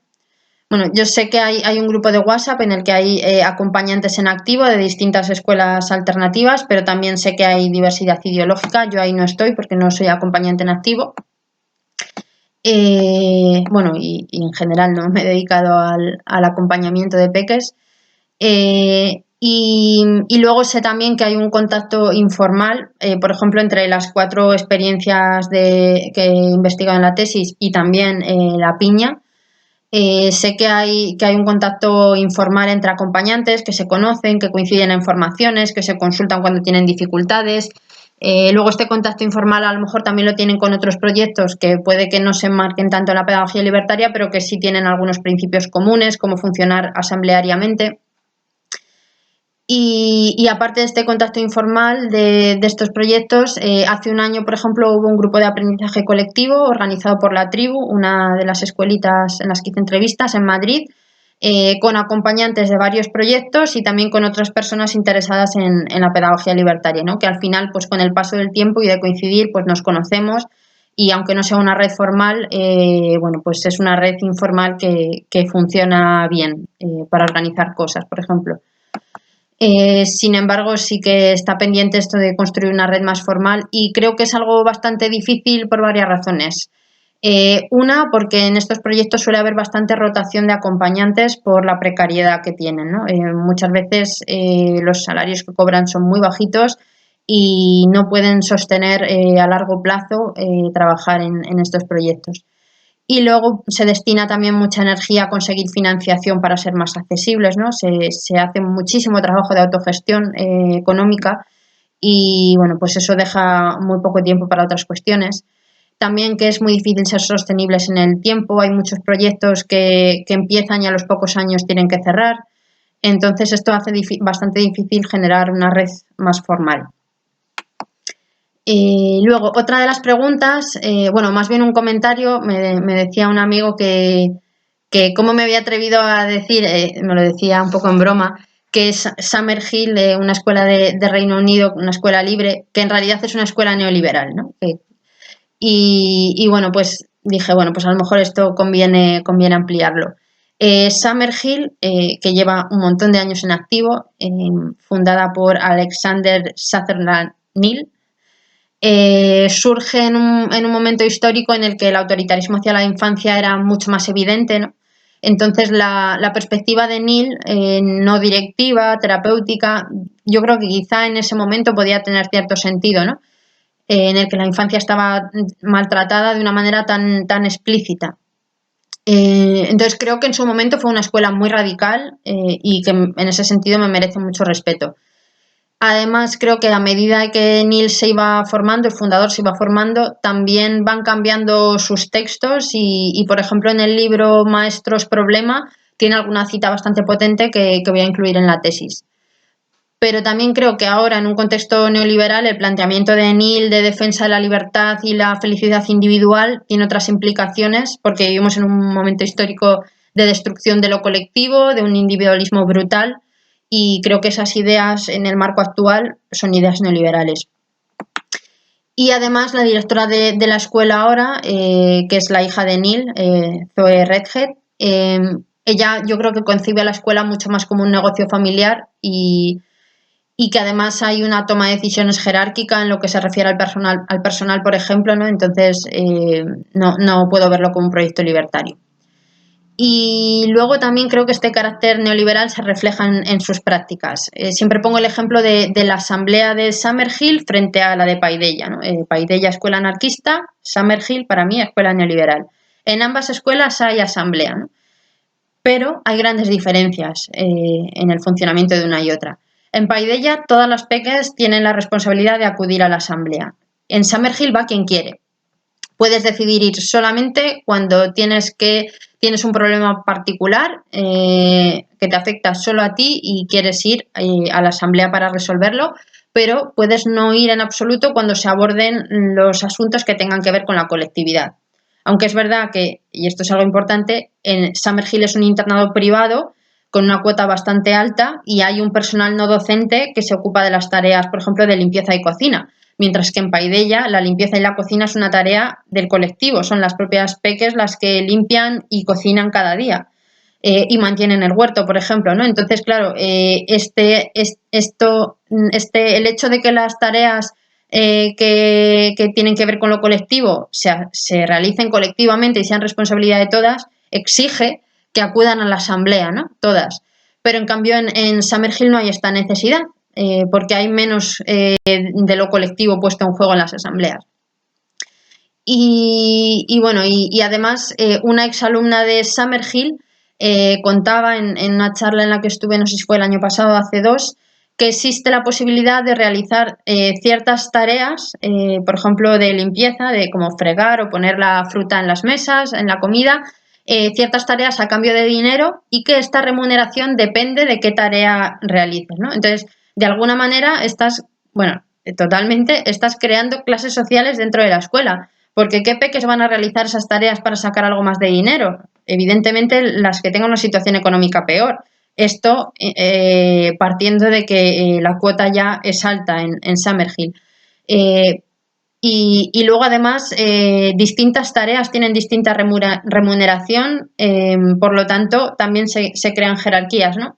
Bueno, yo sé que hay un grupo de WhatsApp en el que hay acompañantes en activo de distintas escuelas alternativas, pero también sé que hay diversidad ideológica. Yo ahí no estoy porque no soy acompañante en activo. Bueno, y en general no me he dedicado al acompañamiento de peques. Y luego sé también que hay un contacto informal, por ejemplo, entre las 4 experiencias que he investigado en la tesis y también la piña. Sé que hay un contacto informal entre acompañantes que se conocen, que coinciden en formaciones, que se consultan cuando tienen dificultades. Luego este contacto informal a lo mejor también lo tienen con otros proyectos que puede que no se enmarquen tanto en la pedagogía libertaria, pero que sí tienen algunos principios comunes, como funcionar asambleariamente. Y aparte de este contacto informal de estos proyectos, hace un año, por ejemplo, hubo un grupo de aprendizaje colectivo organizado por La Tribu, una de las escuelitas en las que hice entrevistas en Madrid, con acompañantes de varios proyectos y también con otras personas interesadas en la pedagogía libertaria, ¿no? Que al final, pues con el paso del tiempo y de coincidir, pues nos conocemos y aunque no sea una red formal, bueno, pues es una red informal que funciona bien para organizar cosas, por ejemplo. Sin embargo, sí que está pendiente esto de construir una red más formal y creo que es algo bastante difícil por varias razones. Una, porque en estos proyectos suele haber bastante rotación de acompañantes por la precariedad que tienen, ¿no? Muchas veces los salarios que cobran son muy bajitos y no pueden sostener a largo plazo trabajar en estos proyectos. Y luego se destina también mucha energía a conseguir financiación para ser más accesibles, ¿no? Se hace muchísimo trabajo de autogestión económica y, bueno, pues eso deja muy poco tiempo para otras cuestiones. También que es muy difícil ser sostenibles en el tiempo, hay muchos proyectos que empiezan y a los pocos años tienen que cerrar. Entonces esto hace bastante difícil generar una red más formal. Luego, otra de las preguntas, bueno, más bien un comentario, me decía un amigo que cómo me había atrevido a decir, me lo decía un poco en broma, que es Summerhill, una escuela de Reino Unido, una escuela libre, que en realidad es una escuela neoliberal, ¿no? Y bueno, pues dije, bueno, pues a lo mejor esto conviene ampliarlo. Summerhill, que lleva un montón de años en activo, fundada por Alexander Sutherland Neill, surge en un momento histórico en el que el autoritarismo hacia la infancia era mucho más evidente, ¿no? Entonces la perspectiva de Neill, no directiva, terapéutica, yo creo que quizá en ese momento podía tener cierto sentido, ¿no? En el que la infancia estaba maltratada de una manera tan explícita. Entonces creo que en su momento fue una escuela muy radical y que en ese sentido me merece mucho respeto. Además, creo que a medida que Neil se iba formando, el fundador se iba formando, también van cambiando sus textos y por ejemplo, en el libro Maestros Problema tiene alguna cita bastante potente que voy a incluir en la tesis. Pero también creo que ahora, en un contexto neoliberal, el planteamiento de Neil de defensa de la libertad y la felicidad individual tiene otras implicaciones, porque vivimos en un momento histórico de destrucción de lo colectivo, de un individualismo brutal, y creo que esas ideas en el marco actual son ideas neoliberales. Y además la directora de la escuela ahora, que es la hija de Neil, Zoe Redhead, ella yo creo que concibe a la escuela mucho más como un negocio familiar y que además hay una toma de decisiones jerárquica en lo que se refiere al personal, por ejemplo, ¿no? Entonces no puedo verlo como un proyecto libertario. Y luego también creo que este carácter neoliberal se refleja en sus prácticas. Siempre pongo el ejemplo de la asamblea de Summerhill frente a la de Paideia, ¿no? Paideia, escuela anarquista, Summerhill, para mí, escuela neoliberal. En ambas escuelas hay asamblea, ¿no? Pero hay grandes diferencias en el funcionamiento de una y otra. En Paideia, todas las peques tienen la responsabilidad de acudir a la asamblea. En Summerhill va quien quiere. Puedes decidir ir solamente cuando tienes un problema particular que te afecta solo a ti y quieres ir a la asamblea para resolverlo, pero puedes no ir en absoluto cuando se aborden los asuntos que tengan que ver con la colectividad. Aunque es verdad que, y esto es algo importante, en Summerhill es un internado privado con una cuota bastante alta y hay un personal no docente que se ocupa de las tareas, por ejemplo, de limpieza y cocina. Mientras que en Paideia la limpieza y la cocina es una tarea del colectivo, son las propias peques las que limpian y cocinan cada día y mantienen el huerto, por ejemplo, ¿no? Entonces, claro, el hecho de que las tareas que tienen que ver con lo colectivo se realicen colectivamente y sean responsabilidad de todas, exige que acudan a la asamblea, ¿no? Todas. Pero en cambio en Summerhill no hay esta necesidad porque hay menos de lo colectivo puesto en juego en las asambleas. Y bueno, y además una exalumna de Summerhill contaba en una charla en la que estuve, no sé si fue el año pasado o hace dos, que existe la posibilidad de realizar ciertas tareas, por ejemplo, de limpieza, de como fregar o poner la fruta en las mesas, en la comida, ciertas tareas a cambio de dinero y que esta remuneración depende de qué tarea realices, ¿no? Entonces, de alguna manera estás creando clases sociales dentro de la escuela, porque ¿qué peques van a realizar esas tareas para sacar algo más de dinero? Evidentemente las que tengan una situación económica peor. Esto partiendo de que la cuota ya es alta en Summerhill. Y luego además distintas tareas tienen distinta remuneración, por lo tanto también se crean jerarquías, ¿no?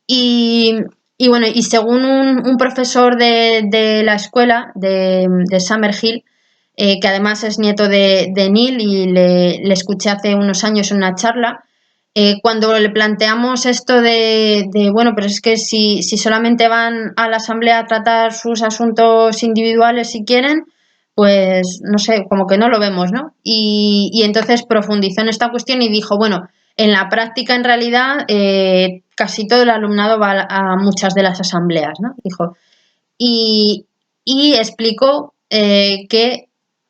Y bueno, y según un profesor de la escuela de Summerhill, que además es nieto de Neil y le escuché hace unos años en una charla, cuando le planteamos esto bueno, pero es que si solamente van a la asamblea a tratar sus asuntos individuales si quieren, pues no sé, como que no lo vemos, ¿no? Y entonces profundizó en esta cuestión y dijo, bueno, en la práctica en realidad casi todo el alumnado va a muchas de las asambleas, ¿no? Dijo. Y explicó que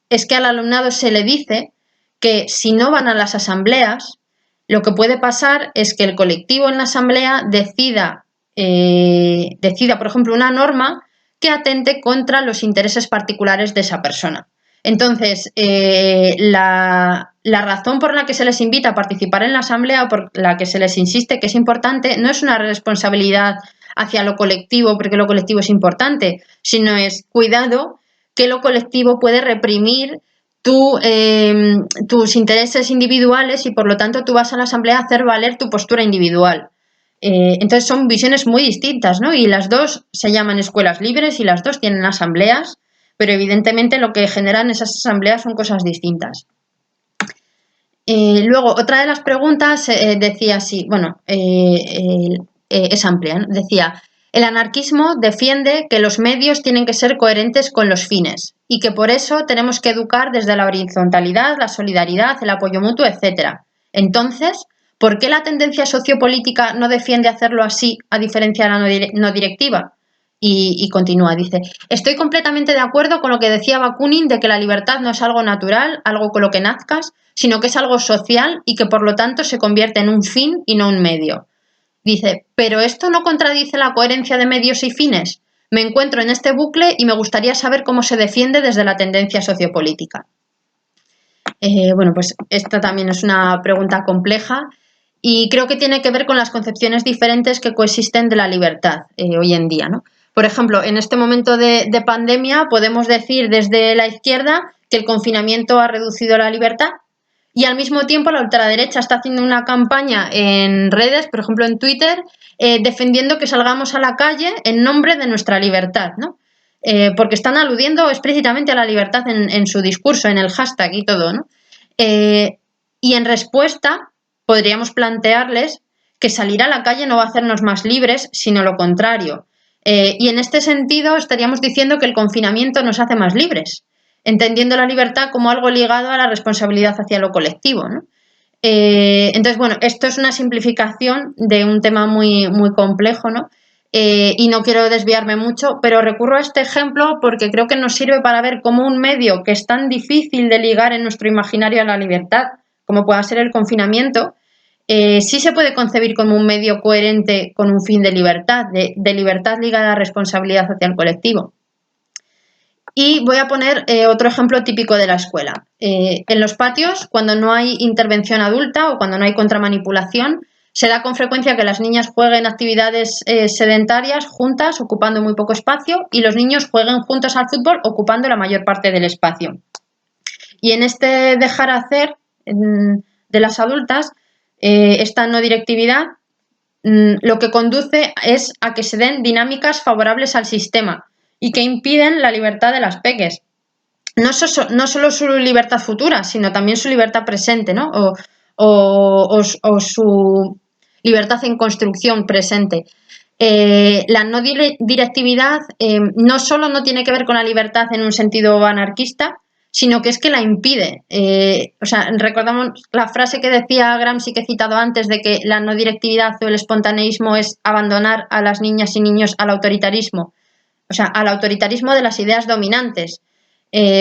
es que al alumnado se le dice que si no van a las asambleas, lo que puede pasar es que el colectivo en la asamblea decida, por ejemplo, una norma que atente contra los intereses particulares de esa persona. Entonces, la razón por la que se les invita a participar en la asamblea o por la que se les insiste que es importante no es una responsabilidad hacia lo colectivo, porque lo colectivo es importante, sino es cuidado que lo colectivo puede reprimir tus intereses individuales y por lo tanto tú vas a la asamblea a hacer valer tu postura individual. Entonces son visiones muy distintas, ¿no? Y las dos se llaman escuelas libres y las dos tienen asambleas, pero evidentemente lo que generan esas asambleas son cosas distintas. Luego, otra de las preguntas decía así, bueno, es amplia, ¿no? Decía, el anarquismo defiende que los medios tienen que ser coherentes con los fines. y que por eso tenemos que educar desde la horizontalidad, la solidaridad, el apoyo mutuo, etc. Entonces, ¿por qué la tendencia sociopolítica no defiende hacerlo así, a diferencia de la no directiva? Y continúa, dice, estoy completamente de acuerdo con lo que decía Bakunin de que la libertad no es algo natural, algo con lo que nazcas, sino que es algo social y que por lo tanto se convierte en un fin y no un medio. Dice, ¿pero esto no contradice la coherencia de medios y fines? Me encuentro en este bucle y me gustaría saber cómo se defiende desde la tendencia sociopolítica. Bueno, pues esta también es una pregunta compleja y creo que tiene que ver con las concepciones diferentes que coexisten de la libertad hoy en día, ¿no? Por ejemplo, en este momento de pandemia podemos decir desde la izquierda que el confinamiento ha reducido la libertad y al mismo tiempo la ultraderecha está haciendo una campaña en redes, por ejemplo en Twitter, defendiendo que salgamos a la calle en nombre de nuestra libertad, ¿no? Porque están aludiendo explícitamente a la libertad en su discurso, en el hashtag y todo, ¿no? Y en respuesta podríamos plantearles que salir a la calle no va a hacernos más libres, sino lo contrario. Y en este sentido estaríamos diciendo que el confinamiento nos hace más libres, entendiendo la libertad como algo ligado a la responsabilidad hacia lo colectivo, ¿no? Entonces, bueno, esto es una simplificación de un tema muy, muy complejo, ¿no? Y no quiero desviarme mucho, pero recurro a este ejemplo porque creo que nos sirve para ver cómo un medio que es tan difícil de ligar en nuestro imaginario a la libertad, como pueda ser el confinamiento, sí se puede concebir como un medio coherente con un fin de libertad ligada a responsabilidad hacia el colectivo. Y voy a poner otro ejemplo típico de la escuela. En los patios, cuando no hay intervención adulta o cuando no hay contramanipulación, se da con frecuencia que las niñas jueguen actividades sedentarias juntas, ocupando muy poco espacio, y los niños jueguen juntos al fútbol, ocupando la mayor parte del espacio. Y en este dejar hacer de las adultas, esta no directividad, lo que conduce es a que se den dinámicas favorables al sistema y que impiden la libertad de las peques. No solo su libertad futura, sino también su libertad presente, ¿no? O su libertad en construcción presente. La no directividad no solo no tiene que ver con la libertad en un sentido anarquista, sino que es que la impide. O sea, recordamos la frase que decía Gramsci, que he citado antes, de que la no directividad o el espontaneísmo es abandonar a las niñas y niños al autoritarismo, o sea, al autoritarismo de las ideas dominantes.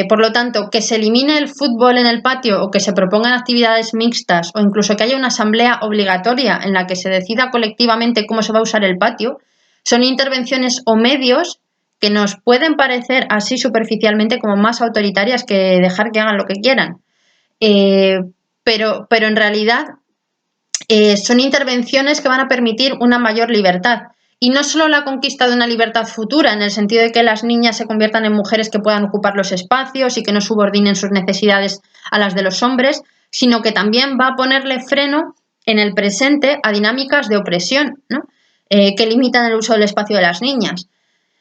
Por lo tanto, que se elimine el fútbol en el patio o que se propongan actividades mixtas o incluso que haya una asamblea obligatoria en la que se decida colectivamente cómo se va a usar el patio, son intervenciones o medios que nos pueden parecer así superficialmente como más autoritarias que dejar que hagan lo que quieran. Pero en realidad son intervenciones que van a permitir una mayor libertad. Y no solo la conquista de una libertad futura, en el sentido de que las niñas se conviertan en mujeres que puedan ocupar los espacios y que no subordinen sus necesidades a las de los hombres, sino que también va a ponerle freno en el presente a dinámicas de opresión, ¿no? Que limitan el uso del espacio de las niñas.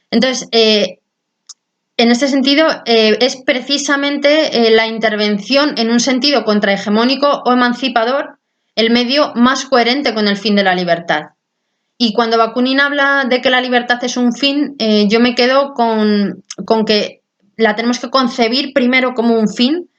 Entonces, en este sentido, es precisamente la intervención en un sentido contrahegemónico o emancipador el medio más coherente con el fin de la libertad. Y cuando Bakunin habla de que la libertad es un fin, yo me quedo con que la tenemos que concebir primero como un fin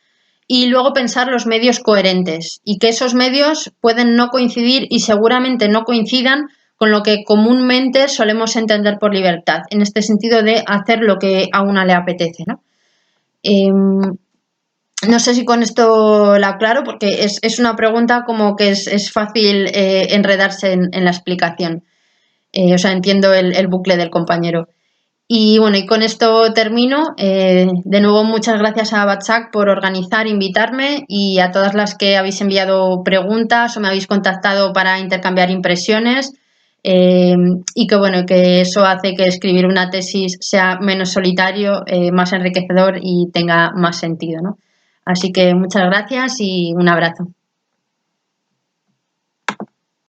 y luego pensar los medios coherentes y que esos medios pueden no coincidir y seguramente no coincidan con lo que comúnmente solemos entender por libertad, en este sentido de hacer lo que a una le apetece, ¿no? No sé si con esto la aclaro, porque es una pregunta como que es fácil enredarse en la explicación. O sea, entiendo el bucle del compañero. Y bueno, y con esto termino. De nuevo, muchas gracias a Batsak por organizar, invitarme y a todas las que habéis enviado preguntas o me habéis contactado para intercambiar impresiones. Y que bueno, que eso hace que escribir una tesis sea menos solitario, más enriquecedor y tenga más sentido, ¿no? Así que muchas gracias y un abrazo.